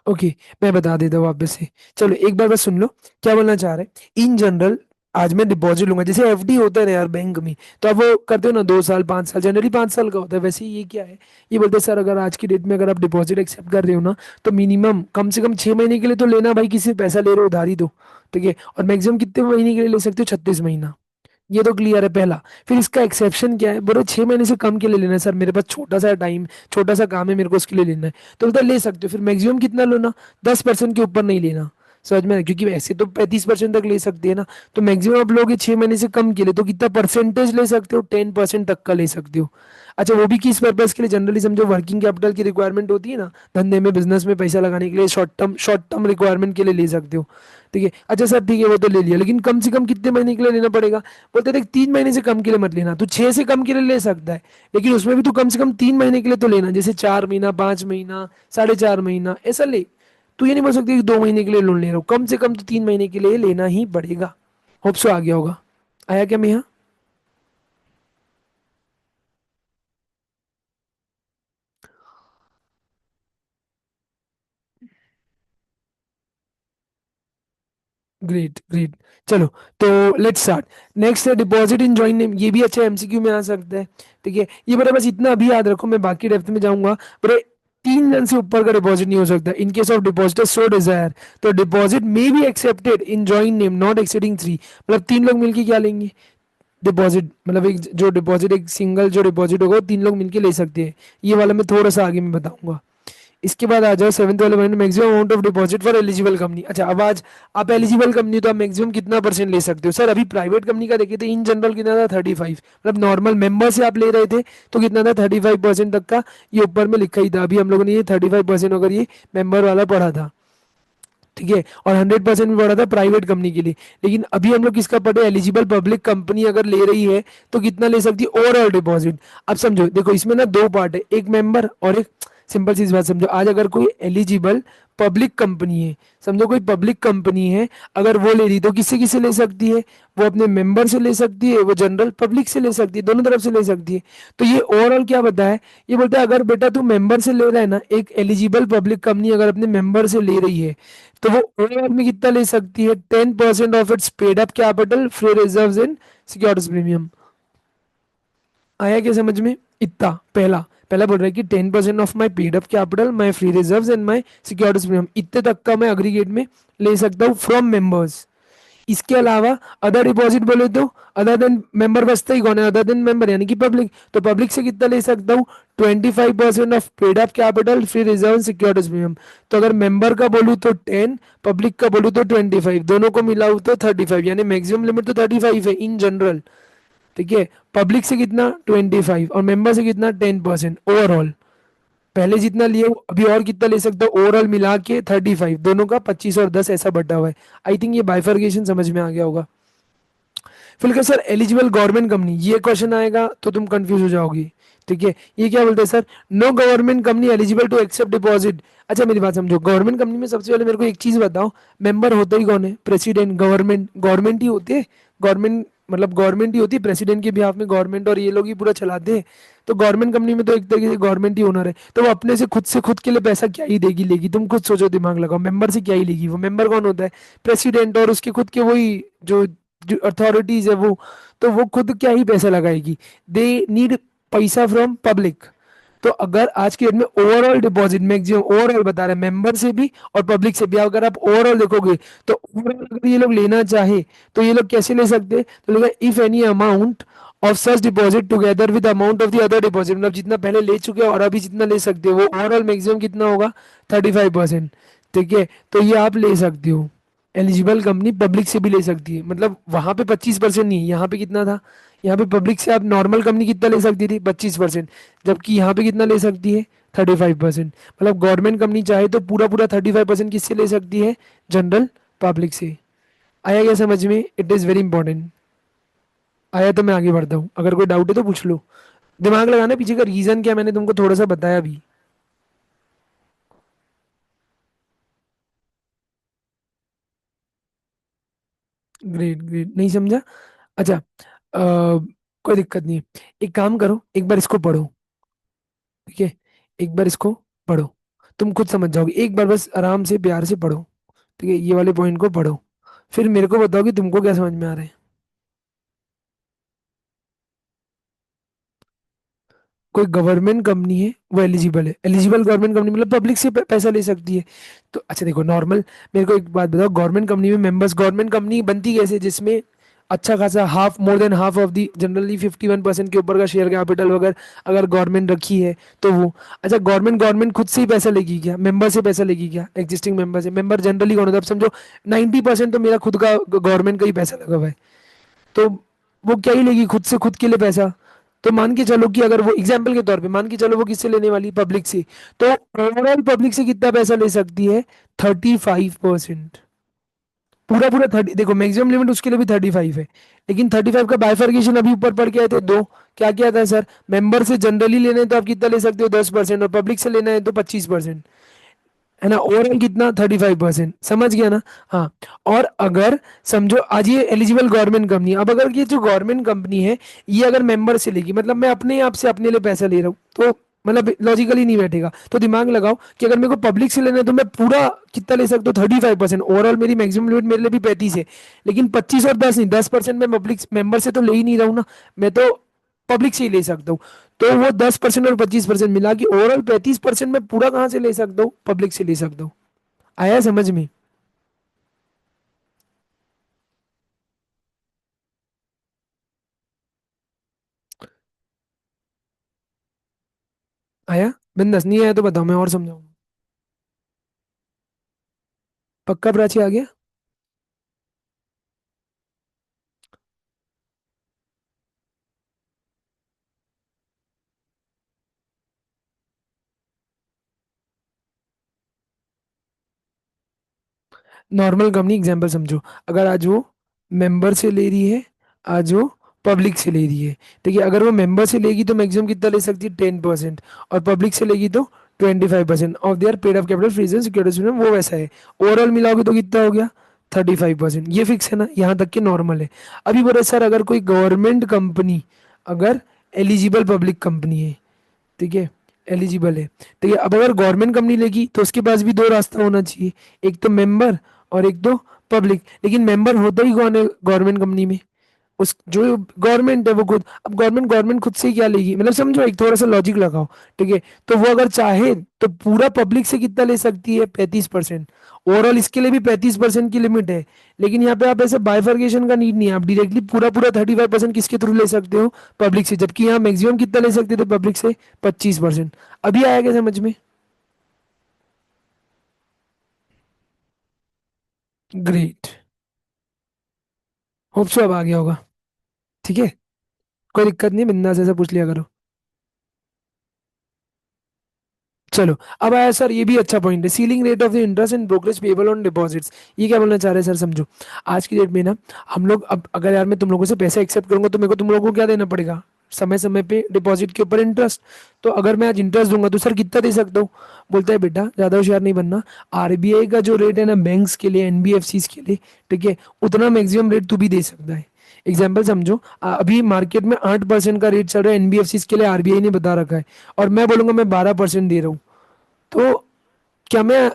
ओके, मैं बता देता हूँ वापस से। चलो एक बार बस सुन लो, क्या बोलना चाह रहे हैं। इन जनरल आज मैं डिपॉजिट लूंगा, जैसे एफडी होता है ना यार बैंक में, तो आप वो करते हो ना 2 साल 5 साल, जनरली 5 साल का होता है। वैसे ही ये क्या है, ये बोलते हैं सर अगर आज की डेट में अगर आप डिपॉजिट एक्सेप्ट कर रहे हो ना, तो मिनिमम कम से कम 6 महीने के लिए तो लेना भाई, किसी से पैसा ले रहे हो उधारी दो। ठीक है, और मैक्सिमम कितने महीने के लिए ले सकते हो, 36 महीना। ये तो क्लियर है पहला। फिर इसका एक्सेप्शन क्या है, बोले 6 महीने से कम के लिए लेना है सर, मेरे पास छोटा सा टाइम, छोटा सा काम है, मेरे को उसके लिए लेना है। तो बोलता है ले सकते हो, फिर मैक्सिमम कितना लेना, 10% के ऊपर नहीं लेना। समझ में आया? क्योंकि वैसे तो 35% तक ले सकते हैं ना, तो मैक्सिमम आप लोगे 6 महीने से कम के लिए, तो कितना परसेंटेज ले सकते हो, 10% तक का ले सकते हो। अच्छा, वो भी किस पर्पज के लिए, जनरली समझो वर्किंग कैपिटल की रिक्वायरमेंट होती है ना, धंधे में बिजनेस में पैसा लगाने के लिए, शॉर्ट टर्म रिक्वायरमेंट के लिए ले सकते हो। ठीक है, अच्छा सर ठीक है वो तो ले लिया, लेकिन कम से कम कितने महीने के लिए लेना पड़ेगा। बोलते देख 3 महीने से कम के लिए मत लेना, तू 6 से कम के लिए ले सकता है, लेकिन उसमें भी तू कम से कम 3 महीने के लिए तो लेना, जैसे 4 महीना, 5 महीना, 4.5 महीना ऐसा ले। तू ये नहीं बोल सकती कि 2 महीने के लिए लोन ले रहा हूँ, कम से कम तो 3 महीने के लिए लेना ही पड़ेगा। होप सो आ गया होगा। आया क्या मैं यहाँ? Great great. चलो, तो लेट्स स्टार्ट। नेक्स्ट है डिपॉजिट इन जॉइंट नेम, ये भी अच्छा एमसीक्यू में आ सकता है। ठीक है, ये बड़ा बस इतना अभी याद रखो, मैं बाकी डेप्थ में जाऊंगा। बड़े 3 जन से ऊपर का डिपॉजिट नहीं हो सकता in case of depositor so desire. तो deposit may be accepted in joint name not exceeding 3, मतलब 3 लोग मिलके क्या लेंगे डिपॉजिट, मतलब एक जो डिपॉजिट, एक सिंगल जो डिपॉजिट होगा वो 3 लोग मिलके ले सकते हैं। ये वाला मैं थोड़ा सा आगे में बताऊंगा। इसके बाद आ जाओ सेवंथ वाले point, maximum amount of deposit for eligible company. अच्छा, अब आज आप एलिजिबल कंपनी, तो आप मैक्सिमम कितना परसेंट ले सकते हो सर। अभी प्राइवेट कंपनी का देखे थे, इन जनरल कितना था, 35, मतलब नॉर्मल मेंबर से आप ले रहे थे तो कितना था, 35% तक का। ये ऊपर में लिखा ही था, अभी हम लोगों ने ये 35% अगर ये मेंबर वाला पढ़ा था। ठीक है, और 100% भी पढ़ा था प्राइवेट कंपनी के लिए। लेकिन अभी हम लोग किसका पढ़े, एलिजिबल पब्लिक कंपनी अगर ले रही है तो कितना ले सकती है ओवरऑल डिपॉजिट। अब समझो देखो, इसमें ना दो पार्ट है, एक मेंबर और एक, सिंपल सी बात समझो, आज अगर कोई एलिजिबल पब्लिक कंपनी है, समझो कोई पब्लिक कंपनी है, अगर वो ले रही तो किससे किससे ले सकती है, वो अपने मेंबर से ले सकती है, वो जनरल पब्लिक से ले सकती है, दोनों तरफ से ले सकती है। तो ये ओवरऑल क्या बताया, ये बोलता है अगर बेटा तू मेंबर से ले रहा है ना, एक एलिजिबल पब्लिक कंपनी अगर अपने मेंबर से ले रही है, तो वो ओवरऑल में कितना ले सकती है, 10% of its paid up capital, free reserves and securities premium. आया क्या समझ में? इतना पहला, पहला बोल रहा है कि 10% of my paid up capital, my free reserves and my securities premium, इतने तक का मैं अग्रीगेट में ले सकता हूँ फ्रॉम मेंबर्स। इसके अलावा अदर डिपॉजिट बोले तो, अदर देन मेंबर बचता ही कौन है, अदर देन मेंबर यानी कि पब्लिक, तो पब्लिक से कितना ले सकता हूँ, 25% of paid up capital, free reserve, securities premium. तो अगर मेंबर का बोलूँ तो 10, पब्लिक का बोलूँ तो 25, दोनों को मिलाऊँ तो 35, यानी मैक्सिमम लिमिट तो 35 है इन जनरल। ठीक है, पब्लिक से कितना 25 और मेंबर से कितना 10% ओवरऑल। पहले जितना लिए अभी और कितना ले सकते हो, ओवरऑल मिला के 35, दोनों का 25 और 10 ऐसा बटा हुआ है। आई थिंक ये बाइफर्केशन समझ में आ गया होगा। फिर क्या सर एलिजिबल गवर्नमेंट कंपनी, ये क्वेश्चन आएगा तो तुम कंफ्यूज हो जाओगी। ठीक है, ये क्या बोलते हैं sir, no government company eligible to accept deposit. अच्छा मेरी बात समझो, गवर्नमेंट कंपनी में सबसे पहले मेरे को एक चीज बताओ, मेंबर होता ही कौन है, प्रेसिडेंट, गवर्नमेंट, गवर्नमेंट ही होती है। गवर्नमेंट मतलब गवर्नमेंट ही होती है, प्रेसिडेंट के बिहाफ में गवर्नमेंट और ये लोग ही पूरा चलाते हैं। तो गवर्नमेंट कंपनी में तो एक तरीके से गवर्नमेंट ही ओनर है, तो वो अपने से खुद के लिए पैसा क्या ही देगी, लेगी, तुम खुद सोचो, दिमाग लगाओ, मेंबर से क्या ही लेगी। वो मेंबर कौन होता है, प्रेसिडेंट, और उसके खुद के वही जो जो अथॉरिटीज है वो, तो वो खुद क्या ही पैसा लगाएगी। दे नीड पैसा फ्रॉम पब्लिक। तो अगर आज की डेट में ओवरऑल डिपॉजिट मैक्सिमम, ओवरऑल बता रहे हैं मेंबर से भी और पब्लिक से भी, अगर आप ओवरऑल देखोगे तो ओवरऑल अगर ये लोग लेना चाहे तो ये लोग कैसे ले सकते हैं, तो लिखा if any amount of such deposit together with amount of the other deposit, मतलब जितना पहले ले चुके हैं और अभी जितना ले सकते हो, वो ओवरऑल मैक्सिमम कितना होगा, 35%। ठीक है, तो ये आप ले सकते हो। एलिजिबल कंपनी पब्लिक से भी ले सकती है, मतलब वहां पे 25% नहीं, यहाँ पे कितना था, यहाँ पे पब्लिक से आप नॉर्मल कंपनी कितना ले सकती थी, 25%, जबकि यहाँ पे कितना ले सकती है, 35%। मतलब गवर्नमेंट कंपनी चाहे तो पूरा पूरा 35% किससे ले सकती है, जनरल पब्लिक से। आया क्या समझ में? It is very important. आया तो मैं आगे बढ़ता हूँ, अगर कोई डाउट है तो पूछ लो। दिमाग लगाना पीछे का रीजन क्या, मैंने तुमको थोड़ा सा बताया भी। ग्रेट ग्रेट, नहीं समझा? अच्छा, कोई दिक्कत नहीं है, एक काम करो, एक बार इसको पढ़ो। ठीक है, एक बार इसको पढ़ो। तुम खुद समझ जाओगे, एक बार बस आराम से प्यार से पढ़ो। ठीक है, ये वाले पॉइंट को पढ़ो, फिर मेरे को बताओ कि तुमको क्या समझ में आ रहा है। कोई गवर्नमेंट कंपनी है वो एलिजिबल है, एलिजिबल गवर्नमेंट कंपनी मतलब पब्लिक से पैसा ले सकती है। तो अच्छा देखो नॉर्मल, मेरे को एक बात बताओ, गवर्नमेंट कंपनी में मेंबर्स, गवर्नमेंट कंपनी बनती कैसे जिसमें अच्छा खासा half, more than half of the, generally 51% के ऊपर का शेयर कैपिटल वगैरह अगर गवर्नमेंट रखी है तो वो। अच्छा गवर्नमेंट गवर्नमेंट खुद से ही पैसा लेगी क्या, मेंबर से पैसा लेगी क्या, एग्जिस्टिंग मेंबर से? मेंबर जनरली कौन होता है, अब समझो 90% तो मेरा खुद का गवर्नमेंट का ही पैसा लगा हुआ है, तो वो क्या ही लेगी खुद से, खुद के लिए पैसा। तो मान के चलो कि अगर वो एग्जाम्पल के तौर पे मान के चलो वो किससे लेने वाली, पब्लिक से, तो ओवरऑल पब्लिक से कितना पैसा ले सकती है, 35%। पूरा पूरा 30, देखो मैक्सिमम लिमिट उसके लिए भी 35 है, लेकिन 35 का बाइफर्केशन अभी ऊपर पढ़ के आए थे दो। क्या क्या था सर, मेंबर से जनरली लेने हैं तो आप कितना ले सकते हो, 10%, और पब्लिक से लेना है तो 25%, है ना, ओवरऑल कितना, 35%, समझ गया ना। हाँ, और अगर समझो आज ये एलिजिबल गवर्नमेंट कंपनी है, अब अगर ये जो गवर्नमेंट कंपनी है ये अगर मेंबर से लेगी, मतलब मैं अपने आप से अपने लिए पैसा ले रहा हूँ, तो मतलब लॉजिकली नहीं बैठेगा, तो दिमाग लगाओ कि अगर मेरे को पब्लिक से लेना है तो मैं पूरा कितना ले सकता हूँ, 35%, ओवरऑल मेरी मैक्सिमम लिमिट मेरे लिए भी 35 है, लेकिन 25 और 10 नहीं, 10% मैं पब्लिक मेंबर से तो ले ही नहीं रहा हूँ ना, मैं तो पब्लिक से ही ले सकता हूँ। तो वो 10% और 25% मिला के ओवरऑल 35% में पूरा कहाँ से ले सकता हूँ, पब्लिक से ले सकता हूँ। आया समझ में? आया? बिंदास, नहीं आया तो बताओ, मैं और समझाऊंगा। पक्का प्राची आ गया? नॉर्मल कंपनी एग्जांपल समझो, अगर आज वो मेंबर से ले रही है, आज वो पब्लिक से ले रही है, ठीक है, अगर वो मेंबर से लेगी तो मैक्सिमम कितना ले सकती है, 10%, और पब्लिक से लेगी तो 25% of their paid up capital freeze and securities में, वो वैसा है। ओवरऑल मिलाओगे तो कितना हो गया, 35%, ये फिक्स है ना, यहाँ तक के नॉर्मल है। अभी बोले सर अगर कोई गवर्नमेंट कंपनी, अगर एलिजिबल पब्लिक कंपनी है, ठीक है, एलिजिबल है, ठीक है, अब अगर गवर्नमेंट कंपनी लेगी तो उसके पास भी दो रास्ता होना चाहिए, एक तो मेंबर और एक तो पब्लिक, लेकिन मेंबर होता ही कौन है गवर्नमेंट कंपनी में, उस जो गवर्नमेंट है वो खुद। अब गवर्नमेंट गवर्नमेंट खुद से ही क्या लेगी, मतलब समझो एक थोड़ा सा लॉजिक लगाओ, ठीक है, तो वो अगर चाहे तो पूरा पब्लिक से कितना ले सकती है, 35%, ओवरऑल इसके लिए भी 35% की लिमिट है, लेकिन यहाँ पे आप ऐसे बाइफर्केशन का नीड नहीं है, आप डायरेक्टली पूरा पूरा 35% किसके थ्रू ले सकते हो, पब्लिक से, जबकि यहाँ मैक्सिमम कितना ले सकते थे पब्लिक से, 25%। अभी आया क्या समझ में? ग्रेट, होप सो अब आ गया होगा। ठीक है, कोई दिक्कत नहीं, बिंदास ऐसा पूछ लिया करो। चलो, अब आया सर, ये भी अच्छा पॉइंट है, ceiling rate of the interest and brokerage payable on deposits. ये क्या बोलना चाह रहे हैं सर, समझो, आज की डेट में ना हम लोग, अब अगर यार मैं तुम लोगों से पैसा एक्सेप्ट करूंगा तो मेरे को तुम लोगों को क्या देना पड़ेगा, समय समय पे डिपॉजिट के ऊपर इंटरेस्ट। तो अगर मैं आज इंटरेस्ट दूंगा तो सर कितना दे सकता हूँ, बोलता है बेटा ज्यादा होशियार नहीं बनना, आरबीआई का जो रेट है ना बैंक्स के लिए, एनबीएफसी के लिए, ठीक है, उतना मैक्सिमम रेट तू भी दे सकता है। एग्जाम्पल समझो, अभी मार्केट में 8% का रेट चल रहा है एनबीएफसी के लिए, आरबीआई ने बता रखा है, और मैं बोलूंगा मैं 12% दे रहा हूँ, तो क्या मैं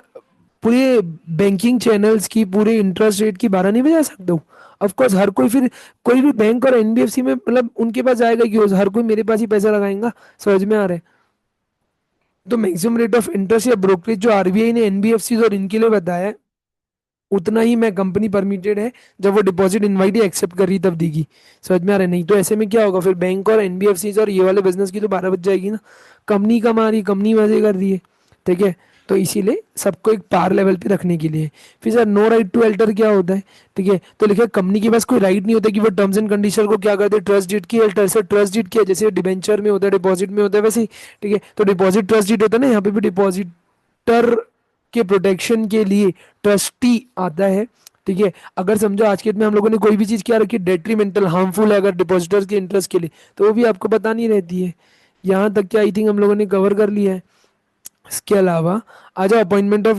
पूरे बैंकिंग चैनल्स की पूरे इंटरेस्ट रेट की 12 नहीं बजा सकता हूँ? ऑफ कोर्स हर कोई फिर, कोई भी बैंक और एनबीएफसी में मतलब उनके पास जाएगा कि हर कोई मेरे पास ही पैसा लगाएगा, समझ में आ रहा है? तो मैक्सिमम रेट ऑफ इंटरेस्ट या ब्रोकरेज जो आरबीआई ने एनबीएफसी और इनके लिए बताया है, उतना ही मैं कंपनी परमिटेड है, जब वो डिपॉजिट इनवाइट या एक्सेप्ट कर रही तब देगी। समझ में आ रहा है? नहीं तो ऐसे में क्या होगा, फिर बैंक और एनबीएफसी और ये वाले बिजनेस की तो 12 बज जाएगी ना, कंपनी कमा रही, कंपनी मजे कर रही है, ठीक है। तो इसीलिए सबको एक पार लेवल पे रखने के लिए। फिर sir no right to alter क्या होता है, ठीक है, तो लिखा है कंपनी के पास कोई राइट नहीं होता कि वो टर्म्स एंड कंडीशन को क्या करते, ट्रस्ट डीड की अल्टर से, ट्रस्ट डीड किया जैसे डिबेंचर में होता है, डिपॉजिट में होता है वैसे ही, ठीक है, तो डिपॉजिट ट्रस्ट डीड होता है ना, यहाँ पे भी डिपॉजिटर के प्रोटेक्शन के लिए ट्रस्टी आता है, ठीक है। अगर समझो आज के डेट में हम लोगों ने कोई भी चीज क्या रखी, डेट्रीमेंटल हार्मफुल है अगर डिपॉजिटर्स के इंटरेस्ट के लिए, तो वो भी आपको पता नहीं रहती है। यहाँ तक क्या आई थिंक हम लोगों ने कवर कर लिया है। इसके अलावा आ जाओ appointment of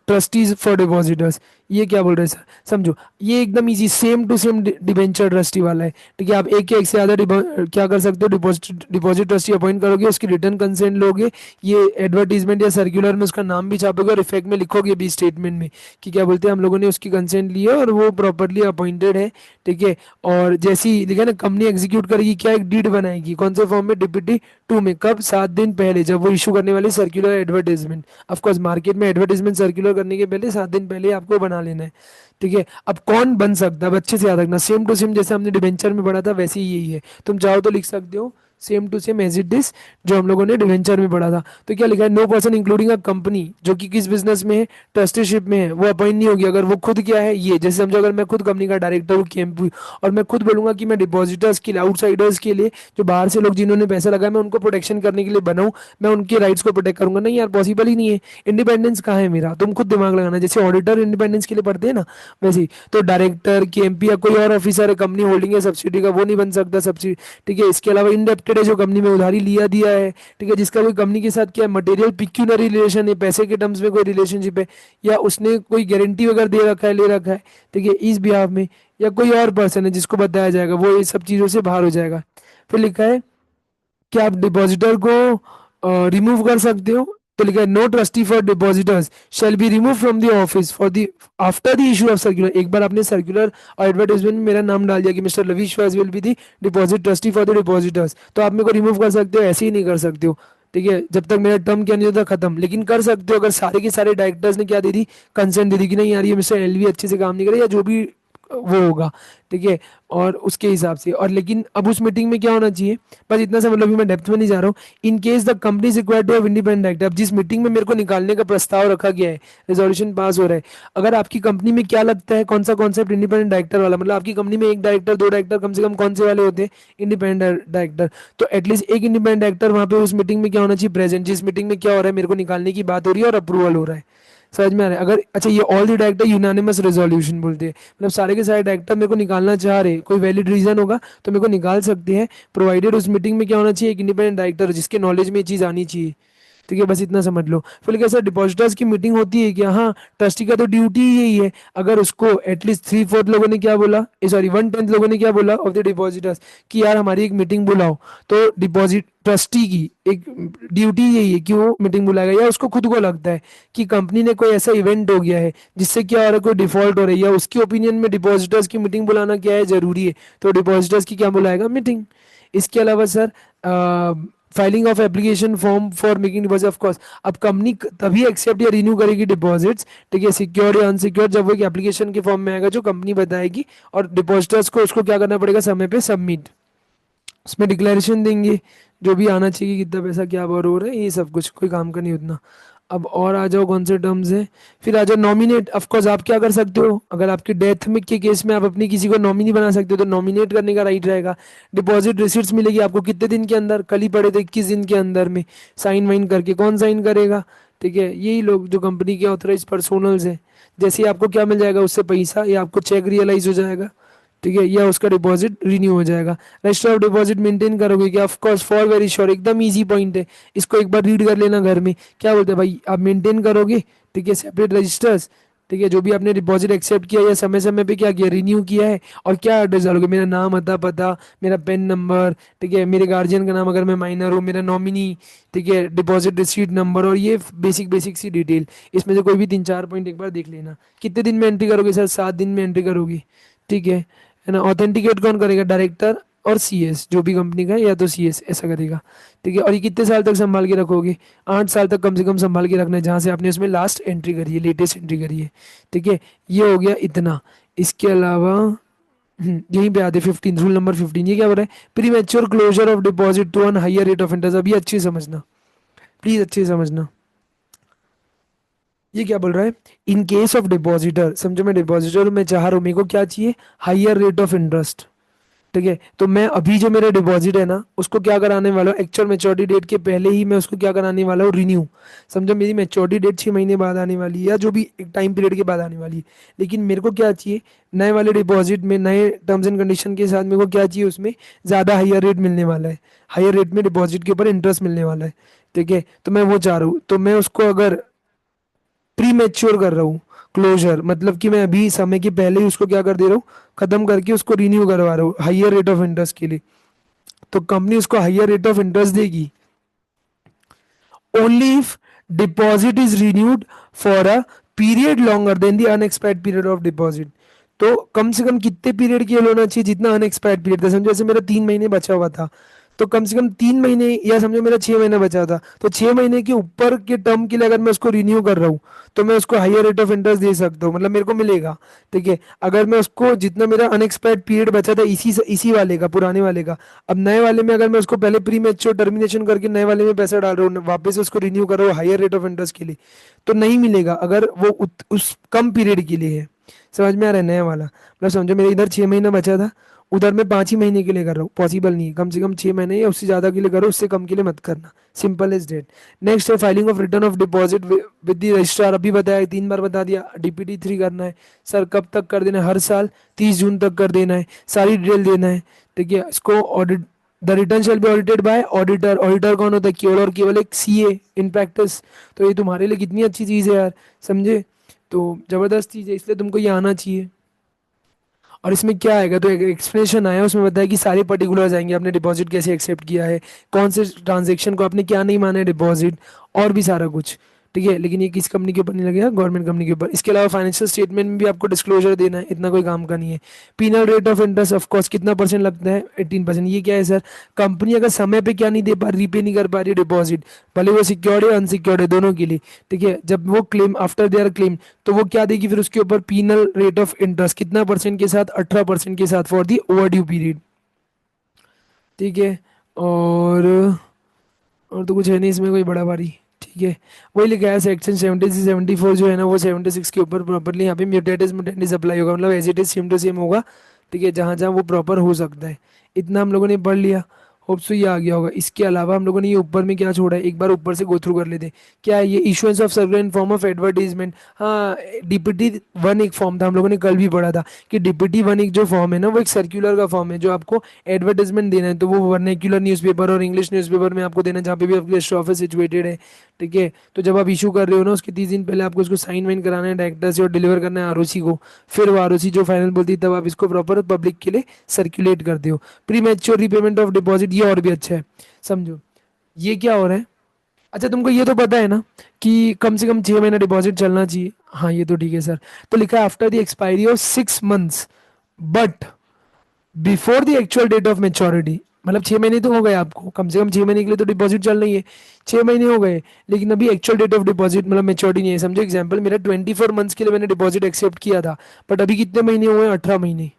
trustees for depositors. ये क्या बोल रहे हैं सर, समझो। ये एकदम easy, same to same debenture trustee वाला है। ठीक है, आप एक या एक से ज्यादा क्या कर सकते हो, डिपॉजिट डिपॉजिट ट्रस्टी अपॉइंट करोगे, उसकी रिटर्न कंसेंट लोगे, ये एडवर्टीजमेंट या सर्कुलर में उसका नाम भी छापोगे और इफेक्ट में लिखोगे भी स्टेटमेंट में कि क्या बोलते हैं हम लोगों ने उसकी कंसेंट ली है और वो प्रॉपरली अपॉइंटेड है। ठीक है, और जैसी लिखा ना कंपनी एग्जीक्यूट करेगी, क्या एक डीड बनाएगी, कौन से फॉर्म में, डीपीटी 2 में, कब, 7 दिन पहले, जब वो इशू करने वाले सर्कुलर एडवर्टीजमेंट। ऑफकोर्स मार्केट में एडवर्टीजमेंट सर्कुलर करने के पहले 7 दिन पहले आपको बना लेना है। ठीक है, अब कौन बन सकता है, अब अच्छे से याद रखना, सेम टू सेम जैसे हमने डिवेंचर में पढ़ा था वैसे ही यही है। तुम चाहो तो लिख सकते हो same to same as it is जो हम लोगों ने डिवेंचर में पढ़ा था। तो क्या लिखा है, no person including a company जो कि किस बिजनेस में है, ट्रस्टीशिप में है, वो अपॉइंट नहीं होगी अगर वो खुद क्या है, ये जैसे समझो अगर मैं खुद कंपनी का डायरेक्टर हूँ केएमपी, और मैं खुद बोलूंगा कि मैं डिपॉजिटर्स के लिए, आउटसाइडर्स के लिए, जो बाहर से लोग जिन्होंने पैसा लगाया, मैं उनको प्रोटेक्शन करने के लिए बनाऊं, मैं उनके राइट्स को प्रोटेक्ट करूंगा, नहीं यार पॉसिबल ही नहीं है। इंडिपेंडेंस कहाँ है मेरा, तुम खुद दिमाग लगाना, जैसे ऑडिटर इंडिपेंडेंस के लिए पढ़ते हैं ना, वैसे ही। तो डायरेक्टर केएमपी या कोई और ऑफिसर है कंपनी होल्डिंग है सब्सिडी का, वो नहीं बन सकता सब्सिडी। ठीक है, इसके अलावा इंडेप्टेड है जो कंपनी में उधारी लिया दिया है। ठीक है, जिसका कोई कंपनी के साथ क्या मटेरियल पिक्यूनरी रिलेशन है, पैसे के टर्म्स में कोई रिलेशनशिप है, या उसने कोई गारंटी वगैरह दे रखा है, ले रखा है, ठीक है, इस बिहाफ में, या कोई और पर्सन है जिसको बताया जाएगा, वो ये सब चीज़ों से बाहर हो जाएगा। फिर लिखा है कि आप डिपॉजिटर को रिमूव कर सकते हो। तो लिखा है no trustee for depositors shall be remove from the office for the after the issue of circular. एक बार आपने सर्कुलर और एडवर्टाइजमेंट में मेरा नाम डाल दिया कि मिस्टर लवी विश्वास will be the deposit trustee for the depositors, तो आप मेरे को रिमूव कर सकते हो, ऐसे ही नहीं कर सकते हो। ठीक है, जब तक मेरा टर्म क्या नहीं होता खत्म, लेकिन कर सकते हो अगर सारे के सारे डायरेक्टर्स ने क्या दे दी, कंसेंट दे दी कि नहीं यार ये मिस्टर एलवी अच्छे से काम नहीं करे, या जो भी वो होगा। ठीक है, और उसके हिसाब से, और लेकिन अब उस मीटिंग में क्या होना चाहिए, बस इतना सा, मतलब मैं डेप्थ में नहीं जा रहा हूँ। In case the company is required to have independent director, अब जिस मीटिंग में मेरे को निकालने का प्रस्ताव रखा गया है, रेजोल्यूशन पास हो रहा है, अगर आपकी कंपनी में क्या लगता है कौन सा कॉन्सेप्ट इंडिपेंडेंट डायरेक्टर वाला, मतलब आपकी कंपनी में एक डायरेक्टर, दो डायरेक्टर, कम से कम कौन से वाले होते हैं, इंडिपेंडेंट डायरेक्टर। तो एटलीस्ट एक इंडिपेंडेंट डायरेक्टर वहां पे उस मीटिंग में क्या होना चाहिए, प्रेजेंट, जिस मीटिंग में क्या हो रहा है, मेरे को निकालने की बात हो रही है और अप्रूवल हो रहा है। समझ में आ रहा है, अगर अच्छा ये all the director unanimous resolution बोलते हैं, मतलब सारे के सारे डायरेक्टर मेरे को निकालना चाह रहे, कोई वैलिड रीजन होगा तो मेरे को निकाल सकते हैं, प्रोवाइडेड उस मीटिंग में क्या होना चाहिए, एक इंडिपेंडेंट डायरेक्टर जिसके नॉलेज में ये चीज़ आनी चाहिए। ठीक है, बस इतना समझ लो। फिर कैसा डिपॉजिटर्स की मीटिंग होती है क्या, हाँ, ट्रस्टी का तो ड्यूटी ही यही है। अगर उसको एटलीस्ट 3/4 लोगों ने क्या बोला, सॉरी 1/10 लोगों ने क्या बोला ऑफ द डिपॉजिटर्स कि यार हमारी एक मीटिंग बुलाओ, तो डिपॉजिट ट्रस्टी की एक ड्यूटी यही है कि वो मीटिंग बुलाएगा, या उसको खुद को लगता है कि कंपनी ने कोई ऐसा इवेंट हो गया है जिससे क्या हो रहा है, कोई डिफॉल्ट हो रही है, या उसकी ओपिनियन में डिपॉजिटर्स की मीटिंग बुलाना क्या है, जरूरी है, तो डिपॉजिटर्स की क्या बुलाएगा, मीटिंग। इसके अलावा sir filing of application form for making deposit, of course अब कंपनी तभी एक्सेप्ट या रिन्यू करेगी डिपॉजिट्स, ठीक है, सिक्योर या अनसिक्योर, जब वो एक एप्लीकेशन के फॉर्म में आएगा जो कंपनी बताएगी, और डिपॉजिटर्स को उसको क्या करना पड़ेगा, समय पे सबमिट, उसमें डिक्लेरेशन देंगे जो भी आना चाहिए, कितना पैसा क्या बोर हो रहा है, ये सब कुछ कोई काम का नहीं उतना। अब और आ जाओ कौन से टर्म्स है, फिर आ जाओ नॉमिनेट। ऑफ कोर्स आप क्या कर सकते हो, अगर आपकी डेथ में के केस में आप अपनी किसी को नॉमिनी बना सकते हो तो नॉमिनेट करने का राइट रहेगा। डिपॉजिट रिसिट्स मिलेगी आपको कितने दिन के अंदर, कल ही पड़े थे 21 दिन के अंदर में, साइन वाइन करके, कौन साइन करेगा, ठीक है, यही लोग जो कंपनी के ऑथराइज पर्सोनल्स हैं। जैसे ही आपको क्या मिल जाएगा उससे पैसा, या आपको चेक रियलाइज हो जाएगा, ठीक है, या उसका डिपॉजिट रिन्यू हो जाएगा। रजिस्टर ऑफ डिपॉजिट मेंटेन करोगे क्या, of course for very sure, एकदम इजी पॉइंट है, इसको एक बार रीड कर लेना घर में, क्या बोलते हैं भाई, आप मेंटेन करोगे, ठीक है, सेपरेट रजिस्टर्स, ठीक है, जो भी आपने डिपॉजिट एक्सेप्ट किया या समय समय पे क्या किया, रिन्यू किया है, और क्या एड्रेस डालोगे, मेरा नाम, अता पता, मेरा पेन नंबर, ठीक है, मेरे गार्जियन का नाम अगर मैं माइनर हूँ, मेरा नॉमिनी, ठीक है, डिपॉजिट रिसीट नंबर, और ये बेसिक बेसिक सी डिटेल, इसमें से कोई भी 3-4 पॉइंट एक बार देख लेना। कितने दिन में एंट्री करोगे सर, 7 दिन में एंट्री करोगी, ठीक है ना। ऑथेंटिकेट कौन करेगा, डायरेक्टर और सीएस, जो भी कंपनी का है, या तो सीएस ऐसा करेगा, ठीक है। और ये कितने साल तक संभाल के रखोगे, 8 साल तक कम से कम संभाल के रखना है, जहाँ से आपने उसमें लास्ट एंट्री करी है, लेटेस्ट एंट्री करी है, ठीक है। ये हो गया इतना। इसके अलावा यहीं पे आते 15, रूल नंबर 15, ये क्या बोल रहा है, premature closure of deposit to on higher rate of interest. अभी अच्छे से समझना, प्लीज अच्छे से समझना, ये क्या बोल रहा है, इन केस ऑफ डिपॉजिटर, समझो मैं डिपॉजिटर हूँ, मैं चाह रहा हूँ मेरे को क्या चाहिए, हायर रेट ऑफ इंटरेस्ट, ठीक है। तो मैं अभी जो मेरा डिपॉजिट है ना उसको क्या कराने वाला हूँ, एक्चुअल मैच्योरिटी डेट के पहले ही मैं उसको क्या कराने वाला हूँ, रिन्यू। समझो मेरी मैच्योरिटी डेट 6 महीने बाद आने वाली है, या जो भी एक टाइम पीरियड के बाद आने वाली है, लेकिन मेरे को क्या चाहिए, नए वाले डिपॉजिट में नए टर्म्स एंड कंडीशन के साथ मेरे को क्या चाहिए, उसमें ज़्यादा हायर रेट मिलने वाला है, हायर रेट में डिपॉजिट के ऊपर इंटरेस्ट मिलने वाला है, ठीक है। तो मैं वो चाह रहा हूँ, तो मैं उसको अगर प्री मैच्योर कर रहा हूँ। क्लोजर मतलब कि मैं अभी समय के पहले ही उसको क्या कर दे रहा हूँ, खत्म करके उसको रिन्यू करवा रहा हूँ हाइयर रेट ऑफ इंटरेस्ट के लिए। तो कंपनी उसको हाइयर रेट ऑफ इंटरेस्ट देगी only if deposit is renewed for a period longer than the unexpired period of deposit. तो कम से कम कितने पीरियड के लिए होना चाहिए, जितना अनएक्सपायर्ड पीरियड था। समझो जैसे मेरा 3 महीने बचा हुआ था, तो कम से कम 3 महीने, या समझो मेरा 6 महीना बचा था, तो 6 महीने के ऊपर के टर्म के लिए अगर मैं उसको रिन्यू कर रहा हूँ, तो मैं उसको हाइयर रेट ऑफ इंटरेस्ट दे सकता हूँ, मतलब मेरे को मिलेगा। ठीक है, अगर मैं उसको जितना मेरा अनएक्सपायर्ड पीरियड बचा था इसी वाले का, पुराने वाले का, अब नए वाले में अगर मैं उसको पहले प्री मैच्योर टर्मिनेशन करके नए वाले में पैसा डाल रहा हूँ, वापस उसको रिन्यू कर रहा हूँ हायर रेट ऑफ इंटरेस्ट के लिए, तो नहीं मिलेगा अगर वो उस कम पीरियड के लिए है। समझ में आ रहा है नया वाला? मतलब समझो मेरे इधर 6 महीना बचा था, उधर मैं 5 ही महीने के लिए कर रहा हूँ, पॉसिबल नहीं है। कम से कम 6 महीने या उससे ज्यादा के लिए करो, उससे कम के लिए मत करना। Simple is that. नेक्स्ट है filing of return of deposit with the registrar. अभी बताया, 3 बार बता दिया, DPT 3 करना है। सर कब तक कर देना है? हर साल 30 जून तक कर देना है, सारी डिटेल देना है। ठीक है, इसको audit, the return shall be audited bye auditor. Auditor कौन होता है? केवल और केवल एक CA इन प्रैक्टिस। तो ये तुम्हारे लिए कितनी अच्छी चीज़ है यार, समझे? तो जबरदस्त चीज़ है, इसलिए तुमको ये आना चाहिए। और इसमें क्या आएगा, तो एक एक्सप्लेनेशन आया, उसमें बताया कि सारे पर्टिकुलर्स आएंगे, आपने डिपॉजिट कैसे एक्सेप्ट किया है, कौन से ट्रांजेक्शन को आपने क्या नहीं माना है डिपॉजिट, और भी सारा कुछ। ठीक है, लेकिन ये किस कंपनी के ऊपर नहीं लगेगा, गवर्नमेंट कंपनी के ऊपर। इसके अलावा फाइनेंशियल स्टेटमेंट में भी आपको डिस्क्लोजर देना है, इतना कोई काम का नहीं है। Penal rate of interest of course कितना परसेंट लगता है? 18%। ये क्या है सर? कंपनी अगर समय पे क्या नहीं दे पा, रीपे नहीं कर पा रही डिपॉजिट, भले वो सिक्योर्ड है अनसिक्योर्ड है, दोनों के लिए। ठीक है, जब वो क्लेम, आफ्टर देयर क्लेम, तो वो क्या देगी फिर उसके ऊपर? पीनल रेट ऑफ इंटरेस्ट कितना परसेंट के साथ? 18% के साथ for the over due period. ठीक है, और और तो कुछ है नहीं इसमें कोई बड़ा भारी। ठीक है, वही लिखा है सेक्शन 70 से 74 जो है ना, वो 76 के ऊपर प्रॉपरली यहाँ पे म्यूटेटिस म्यूटेंडिस अप्लाई होगा, मतलब as it is same to same होगा। ठीक है, जहाँ जहाँ वो प्रॉपर हो सकता है। इतना हम लोगों ने पढ़ लिया, होप सो ये आ गया होगा। इसके अलावा हम लोगों ने ये ऊपर में क्या छोड़ा है, एक बार ऊपर से गो थ्रू कर लेते हैं। क्या है ये? Issuance of circular in form of advertisement. हाँ, DPT 1 एक फॉर्म था, हम लोगों ने कल भी पढ़ा था कि DPT 1 एक जो फॉर्म है ना, वो एक सर्कुलर का फॉर्म है, जो आपको एडवर्टाइजमेंट देना है, तो वो वर्नेक्युलर न्यूज़पेपर और इंग्लिश न्यूज़पेपर में आपको देना है, जहाँ पे भी आपकी रजिस्टर ऑफिस सिचुएटेड है। ठीक है, तो जब आप इशू कर रहे हो ना, उसके 30 दिन पहले आपको इसको साइन वाइन कराना है डायरेक्टर से, और डिलीवर करना है ROC को। फिर वो ROC जो फाइनल बोलती है, तब आप इसको प्रॉपर पब्लिक के लिए सर्कुलेट करते हो। Pre mature repayment of deposit, ये और भी अच्छा है, समझो। ये क्या हो रहा है? अच्छा, तुमको ये तो पता है ना कि कम से कम 6 महीना डिपॉजिट चलना चाहिए? हाँ, ये तो ठीक है सर। तो लिखा है after the expiry of 6 months, but before the actual date of maturity. मतलब 6 महीने तो हो गए आपको, कम से कम 6 महीने के लिए तो डिपॉजिट चल रही है। 6 महीने हो गए, लेकिन अभी एक्चुअल डेट ऑफ डिपॉजिट मतलब मेच्योरिटी नहीं है। समझो एग्जांपल, मेरा 24 मंथ्स के लिए मैंने डिपॉजिट एक्सेप्ट किया था, बट अभी कितने महीने हुए हैं? 18 महीने।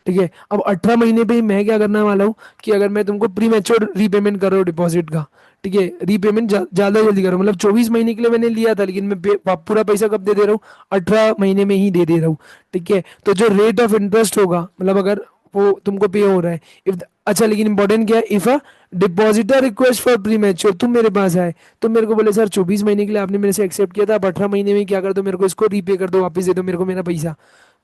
ठीक है, अब 18 महीने पे ही मैं क्या करने वाला हूँ कि अगर मैं तुमको प्री मैच्योर रीपेमेंट कर रहा हूँ डिपॉजिट का, ठीक है, रीपेमेंट ज्यादा जल्दी करो, मतलब 24 महीने के लिए मैंने लिया था, लेकिन मैं पूरा पैसा कब दे दे रहा हूँ? 18 महीने में ही दे दे रहा हूँ। ठीक है, तो जो रेट ऑफ इंटरेस्ट होगा, मतलब अगर वो तुमको पे हो रहा है, इफ, अच्छा लेकिन इंपॉर्टेंट क्या है, if a depositor request for pre mature, तुम मेरे पास आए, तुम मेरे को बोले सर 24 महीने के लिए आपने मेरे से एक्सेप्ट किया था, अब 18 महीने में क्या कर दो, मेरे को इसको रीपे कर दो, वापस दे दो मेरे को मेरा पैसा,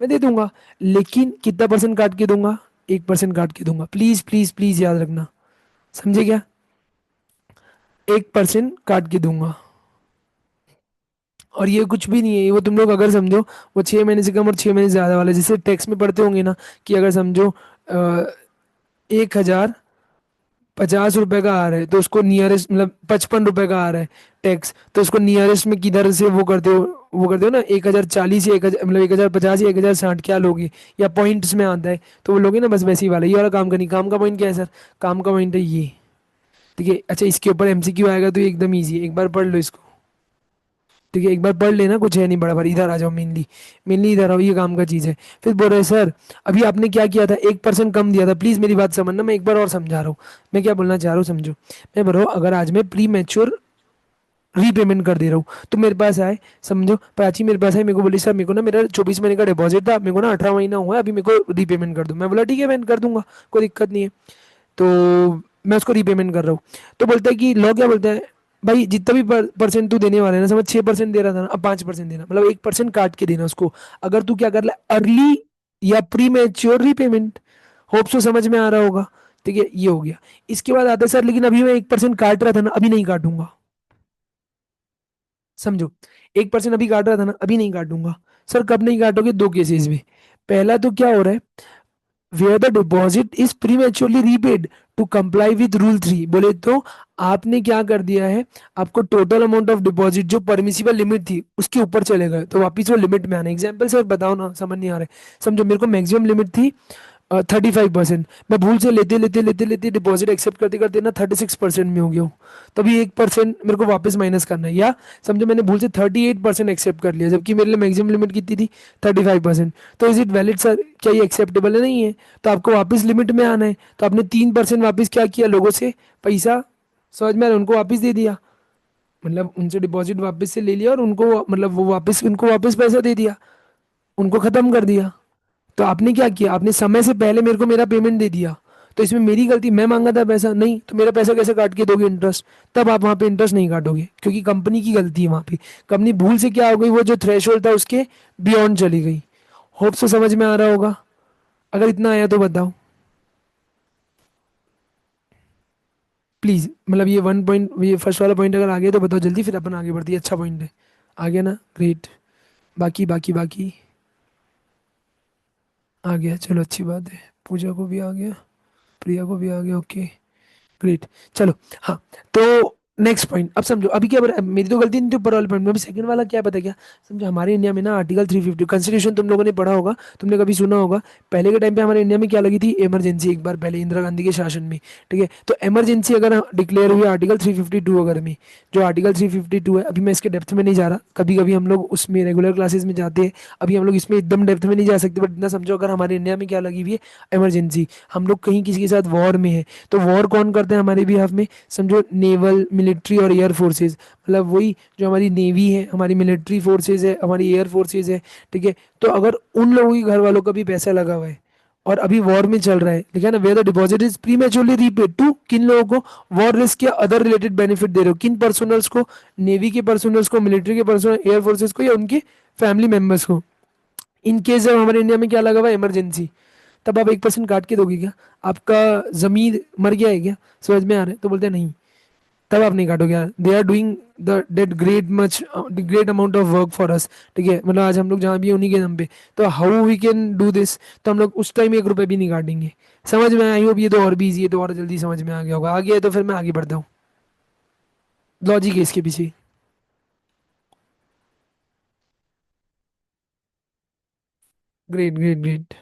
मैं दे दूंगा। लेकिन कितना परसेंट काट के दूंगा? 1% काट के दूंगा। प्लीज प्लीज प्लीज याद रखना, समझे क्या? 1% काट के दूंगा। और ये कुछ भी नहीं है, ये वो तुम लोग अगर समझो, वो 6 महीने से कम और 6 महीने से ज्यादा वाला, जैसे टैक्स में पढ़ते होंगे ना, कि अगर समझो 1,050 रुपए का आ रहा है, तो उसको नियरेस्ट, मतलब 55 रुपए का आ रहा है टैक्स, तो उसको नियरेस्ट में किधर से वो करते हो? वो करते हो ना, 1,040 या 1,000, मतलब 1,050 या 1,060 क्या लोगे, या पॉइंट्स में आता है तो वो लोगे ना, बस वैसे ही वाला। ये वाला काम करनी, काम का पॉइंट क्या है सर? काम का पॉइंट है ये। ठीक है, अच्छा इसके ऊपर MCQ आएगा, तो ये एकदम ईजी है, एक बार पढ़ लो इसको। ठीक है, एक बार पढ़ लेना, कुछ है नहीं बड़ा भारी। इधर आ जाओ, मेनली मेनली इधर आओ, ये काम का चीज़ है। फिर बोल रहे सर, अभी आपने क्या किया था, 1% कम दिया था। प्लीज़ मेरी बात समझना, मैं एक बार और समझा रहा हूँ, मैं क्या बोलना चाह रहा हूँ, समझो। मैं बोल रहा हूँ, अगर आज मैं प्री मैच्योर रीपेमेंट कर दे रहा हूँ, तो मेरे पास आए, समझो प्राची मेरे पास है, मेरे को बोली सर मेरे को ना, मेरा 24 महीने का डिपॉजिट था, मेरे को ना 18 महीना हुआ है, अभी मेरे को रीपेमेंट कर दो। मैं बोला ठीक है, मैं कर दूंगा, कोई दिक्कत नहीं है। तो मैं उसको रीपेमेंट कर रहा हूँ, तो बोलता है कि लॉ क्या बोलता है, भाई जितना भी परसेंट तू देने वाला है ना, समझ 6% दे रहा था ना, अब 5% देना, मतलब 1% काट के देना उसको, अगर तू क्या कर रहा है, अर्ली या pre mature repayment. Hope so समझ में आ रहा होगा। ठीक है, ये हो गया। इसके बाद आता है सर, लेकिन अभी मैं 1% काट रहा था ना, अभी नहीं काटूंगा। समझो, 1% अभी काट रहा था ना, अभी नहीं काटूंगा। सर कब नहीं काटोगे? दो केसेस में। पहला तो क्या हो रहा है, where the deposit is prematurely repaid to comply with rule 3, बोले तो आपने क्या कर दिया है, आपको टोटल अमाउंट ऑफ डिपॉजिट जो परमिसिबल लिमिट थी उसके ऊपर चले गए, तो वापिस वो लिमिट में आना। एग्जाम्पल सर बताओ ना, समझ नहीं आ रहा है। समझो मेरे को मैक्सिमम लिमिट थी 35%, मैं भूल से लेते लेते लेते लेते डिपॉजिट एक्सेप्ट करते करते ना 36% में हो गया हूँ। तभी 1% मेरे को वापस माइनस करना है। या समझो मैंने भूल से 38% एक्सेप्ट कर लिया, जबकि मेरे लिए मैक्सिमम लिमिट कितनी थी? 35%। तो इज इट वैलिड सर? क्या ये एक्सेप्टेबल है? नहीं है। तो आपको वापस लिमिट में आना है, तो आपने 3% वापस क्या किया, लोगों से पैसा, समझ में आ रहा है, उनको वापस दे दिया। मतलब उनसे डिपॉजिट वापस से ले लिया और उनको मतलब वो वापस, उनको वापस पैसा दे दिया, उनको खत्म कर दिया। तो आपने क्या किया, आपने समय से पहले मेरे को मेरा पेमेंट दे दिया। तो इसमें मेरी गलती, मैं मांगा था पैसा नहीं, तो मेरा पैसा कैसे काट के दोगे इंटरेस्ट? तब आप वहां पे इंटरेस्ट नहीं काटोगे, क्योंकि कंपनी की गलती है वहां पे। कंपनी भूल से क्या हो गई, वो जो थ्रेशोल्ड था उसके बियॉन्ड चली गई। होप से समझ में आ रहा होगा। अगर इतना आया तो बताओ प्लीज। मतलब ये 1 पॉइंट, ये फर्स्ट वाला पॉइंट अगर आ गया तो बताओ जल्दी, फिर अपन आगे बढ़ती है। अच्छा पॉइंट है। आ गया ना? ग्रेट। बाकी बाकी बाकी आ गया, चलो अच्छी बात है। पूजा को भी आ गया, प्रिया को भी आ गया, ओके ग्रेट। चलो, हाँ, तो नेक्स्ट पॉइंट अब समझो। अभी क्या अब मेरी तो गलती नहीं थी ऊपर वाले पॉइंट में, अभी सेकंड वाला क्या पता क्या। समझो हमारे इंडिया में ना आर्टिकल 350 कॉन्स्टिट्यूशन तुम लोगों ने पढ़ा होगा, तुमने कभी सुना होगा। पहले के टाइम पे हमारे इंडिया में क्या लगी थी, इमरजेंसी, एक बार पहले इंदिरा गांधी के शासन में। ठीक है, तो इमरजेंसी अगर डिक्लेयर हुई आर्टिकल 352 अगर में, जो आर्टिकल 352 है, अभी मैं इसके डेप्थ में नहीं जा रहा, कभी कभी हम लोग उसमें रेगुलर क्लासेस में जाते हैं, अभी हम लोग इसमें एकदम डेप्थ में नहीं जा सकते, बट इतना समझो अगर हमारे इंडिया में क्या लगी हुई है, इमरजेंसी, हम लोग कहीं किसी के साथ वॉर में है, तो वॉर कौन करते हैं हमारे बिहाफ में? समझो नेवल, मिलिट्री और एयर फोर्सेज, मतलब वही जो हमारी नेवी है, हमारी मिलिट्री फोर्सेज है, हमारी एयर फोर्सेज है। ठीक है, तो अगर उन लोगों के घर वालों का भी पैसा लगा हुआ है और अभी वॉर में चल रहा है, ठीक है ना, where the deposit is prematurely repaid to, किन लोगों को? वॉर रिस्क या अदर रिलेटेड बेनिफिट दे रहे हो, किन पर्सनल्स को? नेवी के पर्सनल्स को, मिलिट्री के पर्सनल, एयर फोर्सेज को, या उनके फैमिली मेंबर्स को। इन केस जब हमारे इंडिया में क्या लगा हुआ है, इमरजेंसी, तब आप 1% काट के दोगे क्या? आपका जमीर मर गया है क्या? समझ में आ रहा है? तो बोलते हैं नहीं, तब आप नहीं काटोगे यार। They are doing the that great much, great amount of work for us. ठीक है, मतलब आज हम लोग जहाँ भी हैं उन्हीं के दम पे, तो how we can do this, तो हम लोग उस टाइम 1 रुपए भी नहीं काटेंगे। समझ में आई होप, ये तो और भी इजी है, तो और जल्दी समझ में आ गया होगा। आ गया है तो फिर मैं आगे बढ़ता हूँ, लॉजिक है इसके पीछे। Great great great.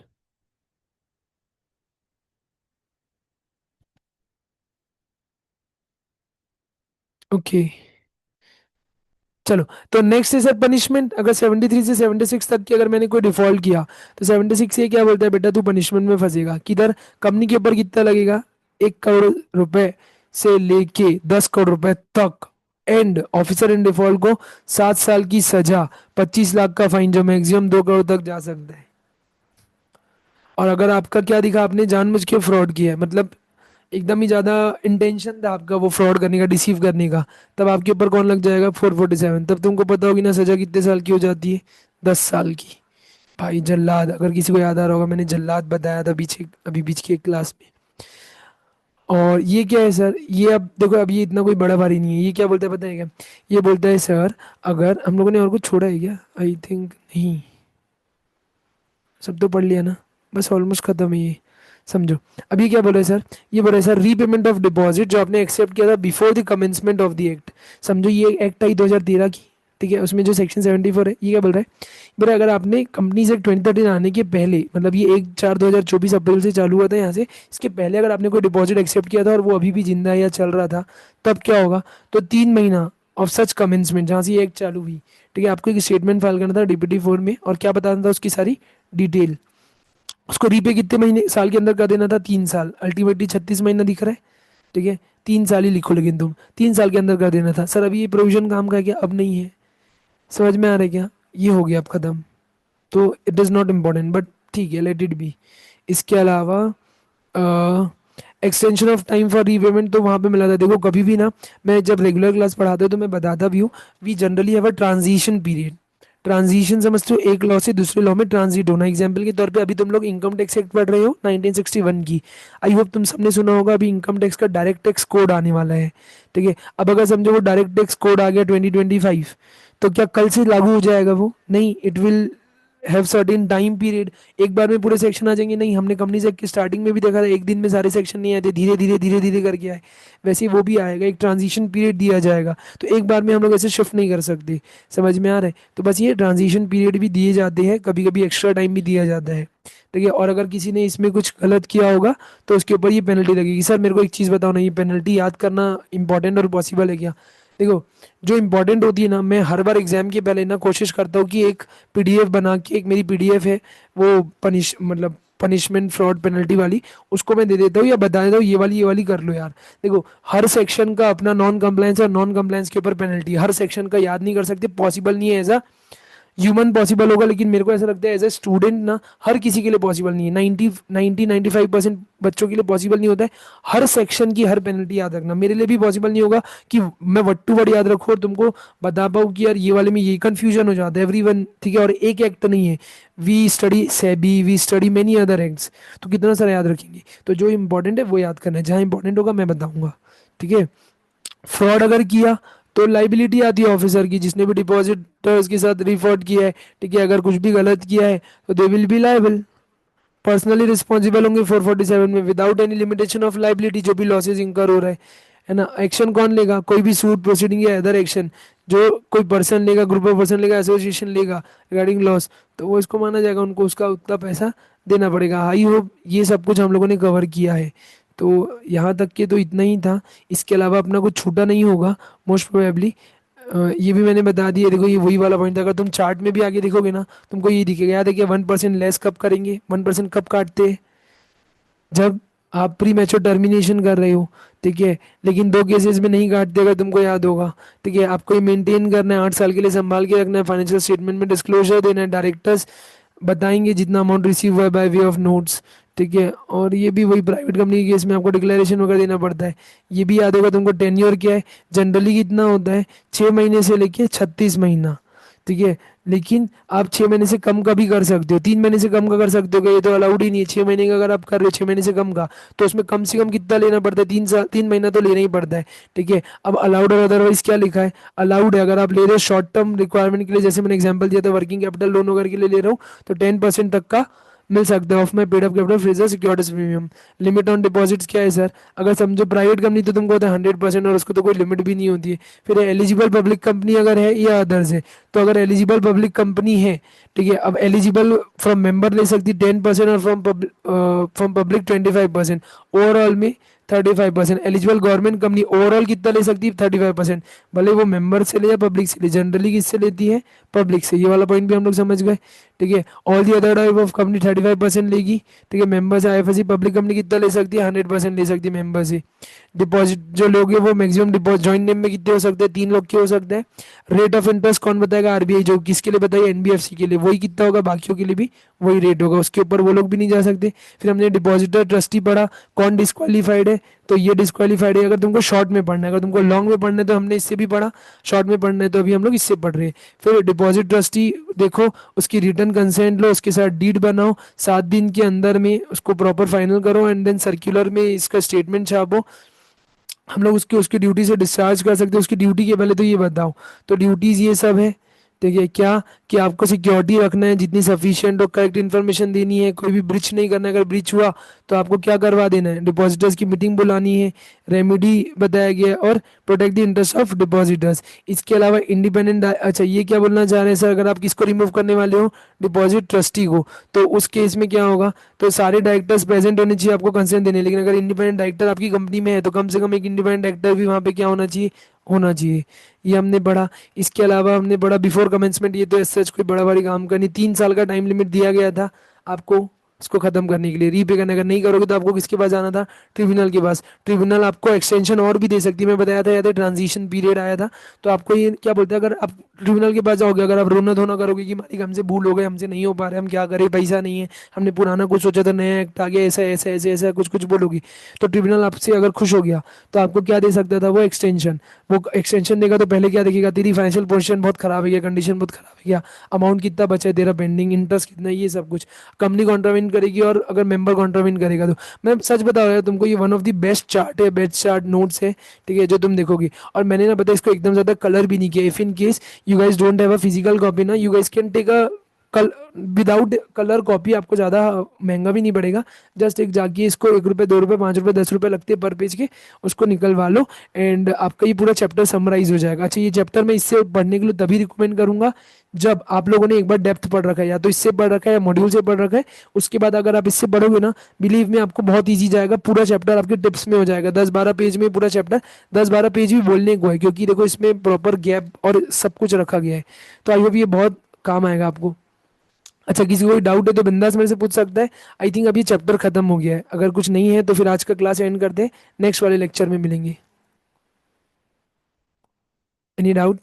ओके, चलो, तो नेक्स्ट है सर पनिशमेंट। अगर 73 से 76 तक की अगर मैंने कोई डिफॉल्ट किया, तो 76 ये क्या बोलता है, बेटा तू पनिशमेंट में फंसेगा। किधर? कंपनी के ऊपर कितना लगेगा? 1 करोड़ रुपए से लेके 10 करोड़ रुपए तक। एंड ऑफिसर इन डिफॉल्ट को 7 साल की सजा, 25 लाख का फाइन, जो मैक्सिमम 2 करोड़ तक जा सकता है। और अगर आपका क्या दिखा, आपने जानबूझ के फ्रॉड किया है, मतलब एकदम ही ज्यादा इंटेंशन था आपका वो फ्रॉड करने का, डिसीव करने का, तब आपके ऊपर कौन लग जाएगा? 447। तब तुमको पता होगी ना सजा कितने साल की हो जाती है? 10 साल की। भाई जल्लाद, अगर किसी को याद आ रहा होगा, मैंने जल्लाद बताया था पीछे, अभी बीच की एक क्लास में। और ये क्या है सर, ये अब देखो, अब ये इतना कोई बड़ा भारी नहीं है। ये क्या बोलता है पता है क्या? ये बोलता है सर, अगर हम लोगों ने और कुछ छोड़ा है क्या? आई थिंक नहीं, सब तो पढ़ लिया ना, बस ऑलमोस्ट खत्म है ये। समझो, अब ये क्या बोल रहा है सर, ये बोल रहा है सर रीपेमेंट ऑफ डिपॉजिट जो आपने एक्सेप्ट किया था before the commencement of the act. समझो ये एक्ट आई 2013 की, ठीक है, उसमें जो सेक्शन 74 है, ये क्या बोल रहा है? बोल रहा है अगर आपने कंपनीज एक्ट 2013 आने के पहले, मतलब ये 1/4/2024 अप्रैल से चालू हुआ था यहाँ से, इसके पहले अगर आपने कोई डिपॉजिट एक्सेप्ट किया था और वो अभी भी जिंदा है या चल रहा था, तब क्या होगा? तो 3 महीना ऑफ सच कमेंसमेंट, जहाँ से ये एक्ट चालू हुई, ठीक है, आपको एक स्टेटमेंट फाइल करना था डीपीटी फॉर्म में, और क्या बताना था उसकी सारी डिटेल। उसको रीपे कितने महीने साल के अंदर कर देना था? 3 साल। अल्टीमेटली 36 महीना दिख रहा है, ठीक है, 3 साल ही लिखो, लेकिन तुम 3 साल के अंदर कर देना था। सर अभी ये प्रोविजन काम का है क्या? अब नहीं है। समझ में आ रहा है क्या? ये हो गया अब खत्म। तो it is not important, but ठीक है, लेट इट बी। इसके अलावा extension of time for repayment, तो वहाँ पे मिला था। देखो कभी भी ना, मैं जब रेगुलर क्लास पढ़ाता हूँ तो मैं बताता भी हूँ, we generally have a transition period. Transition समझते हो, एक लॉ से दूसरे लॉ में ट्रांजिट होना। एग्जाम्पल के तौर पे अभी तुम लोग इनकम टैक्स एक्ट पढ़ रहे हो 1961 की, आई होप तुम सबने सुना होगा, अभी इनकम टैक्स का डायरेक्ट टैक्स कोड आने वाला है। ठीक है, अब अगर समझो वो डायरेक्ट टैक्स कोड आ गया 2025, तो क्या कल से लागू हो जाएगा वो? नहीं, it will have certain time period. एक बार में पूरे सेक्शन आ जाएंगे? नहीं, हमने कंपनी से की स्टार्टिंग में भी देखा था, एक दिन में सारे सेक्शन नहीं आए थे, धीरे धीरे धीरे धीरे करके आए। वैसे ही वो भी आएगा, एक ट्रांजिशन पीरियड दिया जाएगा। तो एक बार में हम लोग ऐसे शिफ्ट नहीं कर सकते। समझ में आ रहा है? तो बस ये ट्रांजिशन पीरियड भी दिए जाते हैं, कभी कभी एक्स्ट्रा टाइम भी दिया जाता है। ठीक है, और अगर किसी ने इसमें कुछ गलत किया होगा तो उसके ऊपर ये पेनल्टी लगेगी। सर मेरे को एक चीज़ बताओ ना, ये पेनल्टी याद करना इंपॉर्टेंट और पॉसिबल है क्या? देखो, जो इंपॉर्टेंट होती है ना, मैं हर बार एग्जाम के पहले ना कोशिश करता हूँ कि एक पीडीएफ बना के, एक मेरी पीडीएफ है वो मतलब पनिशमेंट फ्रॉड पेनल्टी वाली, उसको मैं दे देता हूँ या बता देता हूँ, ये वाली कर लो यार। देखो, हर सेक्शन का अपना नॉन कंप्लायंस और नॉन कंप्लायंस के ऊपर पेनल्टी, हर सेक्शन का याद नहीं कर सकते, पॉसिबल नहीं है ऐसा। ह्यूमन पॉसिबल होगा, लेकिन मेरे को ऐसा लगता है एज ए स्टूडेंट ना, हर किसी के लिए पॉसिबल नहीं है। 95% बच्चों के लिए पॉसिबल नहीं होता है। हर सेक्शन की हर पेनल्टी याद रखना मेरे लिए भी पॉसिबल नहीं होगा कि मैं वर्ड टू वर्ड याद रखूँ और तुमको बता पाऊँ कि यार ये वाले में ये कंफ्यूजन हो जाता है एवरीवन। ठीक है, और एक एक्ट तो नहीं है, we study SEBI, we study many other acts, तो कितना सारा याद रखेंगे? तो जो इंपॉर्टेंट है वो याद करना है, जहाँ इंपॉर्टेंट होगा मैं बताऊंगा। ठीक है, फ्रॉड अगर किया तो लाइबिलिटी आती है ऑफिसर की, जिसने भी डिपॉजिटर्स के साथ रिफ्रॉड किया है। ठीक है, अगर कुछ भी गलत किया है तो they will be liable, personally responsible होंगे 447 में, without any limitation of liability, जो भी लॉसेज इंकर हो रहा है ना। एक्शन कौन लेगा? कोई भी सूट प्रोसीडिंग या अदर एक्शन जो कोई पर्सन लेगा, ग्रुप ऑफ पर्सन लेगा, एसोसिएशन लेगा रिगार्डिंग लॉस, तो वो इसको माना जाएगा, उनको उसका उतना पैसा देना पड़ेगा। आई होप ये सब कुछ हम लोगों ने कवर किया है। तो यहाँ तक के तो इतना ही था, इसके अलावा अपना कुछ छूटा नहीं होगा मोस्ट प्रोबेबली। ये भी मैंने बता दिया। देखो, ये वही वाला पॉइंट था, अगर तुम चार्ट में भी आगे देखोगे ना, तुमको ये दिखेगा। याद है कि 1% लेस कब करेंगे, 1% कब काटते हैं? जब आप प्री मैच्योर टर्मिनेशन कर रहे हो। ठीक है, लेकिन दो केसेस में नहीं काटते, अगर तुमको याद होगा। ठीक है, आपको ये मेंटेन करना है, 8 साल के लिए संभाल के रखना है, फाइनेंशियल स्टेटमेंट में डिस्क्लोजर देना है, डायरेक्टर्स बताएंगे जितना अमाउंट रिसीव हुआ है बाय वे ऑफ नोट्स। ठीक है, और ये भी वही प्राइवेट कंपनी के केस में आपको डिक्लेरेशन वगैरह देना पड़ता है। ये भी याद होगा तुमको। टेन्योर क्या है जनरली, कितना होता है? 6 महीने से लेके 36 महीना। ठीक है, लेकिन आप 6 महीने से कम का भी कर सकते हो, 3 महीने से कम का कर सकते हो क्या? ये तो अलाउड ही नहीं है। 6 महीने का अगर आप कर रहे हो, 6 महीने से कम का, तो उसमें कम से कम कितना लेना पड़ता है? 3 साल, 3 महीना तो लेना ही पड़ता है। ठीक है, अब अलाउड और अदरवाइज क्या लिखा है? अलाउड है अगर आप ले रहे हो शॉर्ट टर्म रिक्वायरमेंट के लिए, जैसे मैंने एग्जांपल दिया था वर्किंग कैपिटल लोन वगैरह के लिए ले रहा हूँ, तो 10% तक का मिल सकता है of my paid up capital freezer securities premium. Limit on deposits क्या है सर? अगर समझो प्राइवेट कंपनी तो तुमको होता है 100%, और उसको तो कोई लिमिट भी नहीं होती है। फिर एलिजिबल पब्लिक कंपनी अगर है या अदर्स है, तो अगर एलिजिबल पब्लिक कंपनी है, ठीक है, अब एलिजिबल फ्रॉम मेंबर ले सकती है 10%, और फ्रॉम पब्लिक 25%, ओवरऑल में 35%। एलिजिबल गवर्नमेंट कंपनी ओवरऑल कितना ले सकती है? 35%, भले वो मेंबर से ले या पब्लिक से ले। जनरली किससे लेती है? पब्लिक से। ये वाला पॉइंट भी हम लोग समझ गए। ठीक है, all the other type of company 35% लेगी। ठीक है, मेंबर से आईएफएससी पब्लिक कंपनी कितना ले सकती है? 100% ले सकती है मेंबर से। डिपॉजिट जो लोगे वो मैक्सिमम डिपॉजिट जॉइंट नेम में कितने हो सकते हैं? 3 लोग के हो सकते हैं। रेट ऑफ इंटरेस्ट कौन बताएगा? आरबीआई। जो किसके लिए बताइए? एनबीएफसी के लिए। वही कितना होगा? बाकियों के लिए भी वही रेट होगा, उसके ऊपर वो लोग भी नहीं जा सकते। फिर हमने डिपॉजिटर ट्रस्टी पढ़ा, कौन डिस्क्वालीफाइड है? तो ये डिस्क्वालीफाइड है अगर तुमको शॉर्ट में पढ़ना है। अगर तुमको लॉन्ग में पढ़ना है तो हमने इससे भी पढ़ा, शॉर्ट में पढ़ना है तो अभी हम लोग इससे पढ़ रहे हैं। फिर डिपॉजिट ट्रस्टी देखो, उसकी रिटर्न कंसेंट लो, उसके साथ डीड बनाओ, 7 दिन के अंदर में उसको प्रॉपर फाइनल करो, एंड देन सर्कुलर में इसका स्टेटमेंट छापो। हम लोग उसकी उसकी ड्यूटी से डिस्चार्ज कर सकते हैं। उसकी ड्यूटी के पहले तो ये बताओ, तो ड्यूटीज ये सब है। ठीक है, क्या कि आपको सिक्योरिटी रखना है जितनी सफिशिएंट और करेक्ट इन्फॉर्मेशन देनी है, कोई भी ब्रीच नहीं करना है। अगर ब्रीच हुआ तो आपको क्या करवा देना है? डिपॉजिटर्स की मीटिंग बुलानी है, रेमेडी बताया गया है, और protect the interest of depositors. इसके अलावा इंडिपेंडेंट, अच्छा ये क्या बोलना चाह रहे हैं सर? अगर आप किसको रिमूव करने वाले हो? डिपॉजिट ट्रस्टी को। तो उस केस में क्या होगा? तो सारे डायरेक्टर्स प्रेजेंट होने चाहिए आपको कंसेंट देने, लेकिन अगर इंडिपेंडेंट डायरेक्टर आपकी कंपनी में है तो कम से कम एक इंडिपेंडेंट डायरेक्टर भी वहाँ पे क्या होना चाहिए? होना चाहिए। ये हमने पढ़ा। इसके अलावा हमने पढ़ा बिफोर कमेंसमेंट। ये तो ऐसे कुछ बड़ा बड़ी काम करनी, 3 साल का टाइम लिमिट दिया गया था आपको इसको खत्म करने के लिए, रीपे करने। अगर नहीं करोगे तो आपको किसके पास जाना था? ट्रिब्यूनल के पास। ट्रिब्यूनल आपको एक्सटेंशन और भी दे सकती है। मैं बताया था, याद है ट्रांजिशन पीरियड आया था, तो आपको ये क्या बोलते हैं, अगर आप ट्रिब्यूनल के पास जाओगे, अगर आप रोना धोना करोगे कि मालिक हमसे भूल हो गए, हमसे नहीं हो पा रहे, हम क्या करें, पैसा नहीं है, हमने पुराना कुछ सोचा था, नया एक्ट आ गया, ऐसा ऐसा ऐसे ऐसा कुछ कुछ बोलोगी, तो ट्रिब्यूनल आपसे अगर खुश हो गया तो आपको क्या दे सकता था? वो एक्सटेंशन। वो एक्सटेंशन देगा तो पहले क्या देखेगा? तेरी फाइनेंशियल पोजीशन बहुत खराब है, कंडीशन बहुत खराब है, क्या अमाउंट कितना बचा है तेरा पेंडिंग, इंटरेस्ट कितना है, ये सब कुछ। कंपनी कॉन्ट्रावेंट कॉन्ट्राविन करेगी और अगर मेंबर कॉन्ट्राविन करेगा तो मैं सच बता रहा हूँ तुमको, ये one of the best chart है, बेस्ट चार्ट नोट्स है, ठीक है, जो तुम देखोगी। और मैंने ना पता है इसको एकदम ज़्यादा कलर भी नहीं किया। If in case you guys don't have a physical copy ना, you guys can take a call without colour copy, आपको ज़्यादा महंगा भी नहीं पड़ेगा। जस्ट एक जाके इसको 1 रुपये, 2 रुपये, 5 रुपये, 10 रुपये लगते हैं पर पेज के, उसको निकलवा लो एंड आपका ये पूरा चैप्टर समराइज हो जाएगा। अच्छा, ये चैप्टर मैं इससे पढ़ने के लिए तभी रिकमेंड करूंगा जब आप लोगों ने एक बार डेप्थ पढ़ रखा है, या तो इससे पढ़ रखा है या मॉड्यूल से पढ़ रखा है। उसके बाद अगर आप इससे पढ़ोगे ना, बिलीव में आपको बहुत ईजी जाएगा, पूरा चैप्टर आपके टिप्स में हो जाएगा। 10-12 पेज में पूरा चैप्टर, 10-12 पेज भी बोलने को है, क्योंकि देखो इसमें प्रॉपर गैप और सब कुछ रखा गया है। तो आई होप ये बहुत काम आएगा आपको। अच्छा, किसी को कोई डाउट है तो बिंदास मेरे से पूछ सकता है। आई थिंक अभी चैप्टर खत्म हो गया है, अगर कुछ नहीं है तो फिर आज का क्लास एंड करते हैं, नेक्स्ट वाले लेक्चर में मिलेंगे। Any doubt?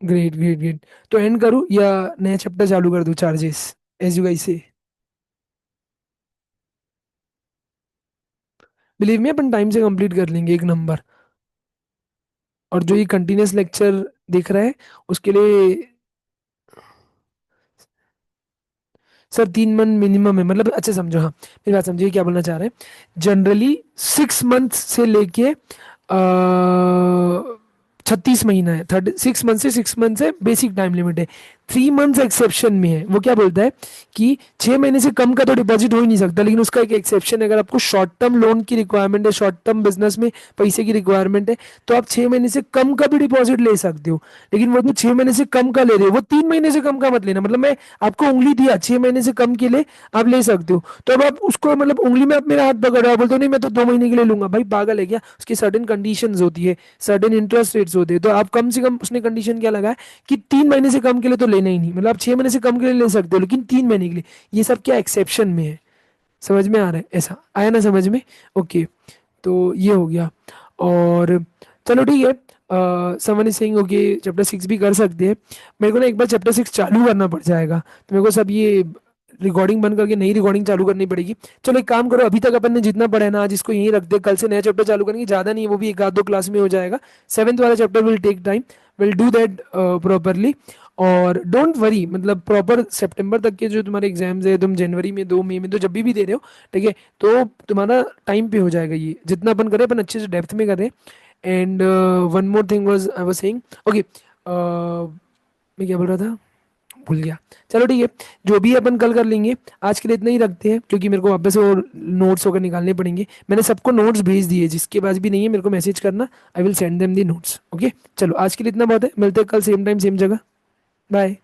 Great great great. तो एंड करूँ या नया चैप्टर चालू कर दूँ, चार्जेस, एज यू गाइस से? बिलीव में अपन टाइम से कंप्लीट कर लेंगे, एक नंबर। और जो ये कंटिन्यूस लेक्चर देख रहा है उसके लिए सर 3 मंथ मिनिमम है, मतलब अच्छा समझो, हाँ मेरी बात समझिए क्या बोलना चाह रहे हैं। जनरली 6 मंथ से लेके 36 महीना है, 6 मंथ से बेसिक टाइम लिमिट है। 3 मंथ्स एक्सेप्शन में है। वो क्या बोलता है कि 6 महीने से कम का तो डिपॉजिट हो ही नहीं सकता, लेकिन उसका एक एक्सेप्शन है, अगर आपको शॉर्ट टर्म लोन की रिक्वायरमेंट है, शॉर्ट टर्म बिजनेस में पैसे की रिक्वायरमेंट है, तो आप 6 महीने से कम का भी डिपॉजिट ले सकते हो। लेकिन वो जो 6 महीने से कम का ले रहे हो वो 3 महीने से कम का मत लेना। मतलब मैं आपको उंगली दिया, 6 महीने से कम के लिए आप ले सकते हो, तो अब आप उसको मतलब उंगली में आप मेरा हाथ पकड़ रहे हो, बोलते हो नहीं मैं तो 2 महीने के लिए लूंगा, भाई पागल है क्या? उसकी सर्टेन कंडीशंस होती है, सर्टेन इंटरेस्ट रेट्स होते हैं, तो आप कम से कम, उसने कंडीशन क्या लगा है कि 3 महीने से कम के लिए तो लेना ही नहीं। मतलब आप 6 महीने से कम के लिए ले सकते हो, लेकिन 3 महीने के लिए। ये सब क्या एक्सेप्शन में है, समझ में आ रहा है? ऐसा आया ना समझ में? ओके, तो ये हो गया। और चलो ठीक है, someone is saying okay, chapter 6 भी कर सकते हैं। मेरे को ना एक बार चैप्टर 6 चालू करना पड़ जाएगा, तो मेरे को सब ये रिकॉर्डिंग बंद करके नई रिकॉर्डिंग चालू करनी पड़ेगी। चलो एक काम करो, अभी तक अपन ने जितना पढ़ा है ना, आज इसको यहीं रख दे, कल से नया चैप्टर चालू करेंगे, ज़्यादा नहीं, वो भी 1-2 क्लास में हो जाएगा। 7th वाला chapter will take time, will do that properly. और डोंट वरी, मतलब प्रॉपर सितंबर तक के जो तुम्हारे एग्जाम्स है, तुम जनवरी में 2 मई में तो जब भी दे रहे हो, ठीक है, तो तुम्हारा टाइम पे हो जाएगा। ये जितना अपन करें, अपन अच्छे से डेप्थ में करें। And one more thing was I was saying, okay, मैं क्या बोल रहा था, भूल गया। चलो ठीक है, जो भी है अपन कल कर लेंगे, आज के लिए इतना ही रखते हैं, क्योंकि मेरे को वापस और नोट्स होकर निकालने पड़ेंगे। मैंने सबको नोट्स भेज दिए, जिसके पास भी नहीं है मेरे को मैसेज करना, I will send them the notes. Okay, चलो आज के लिए इतना बहुत है, मिलते हैं कल सेम टाइम सेम जगह। बाय।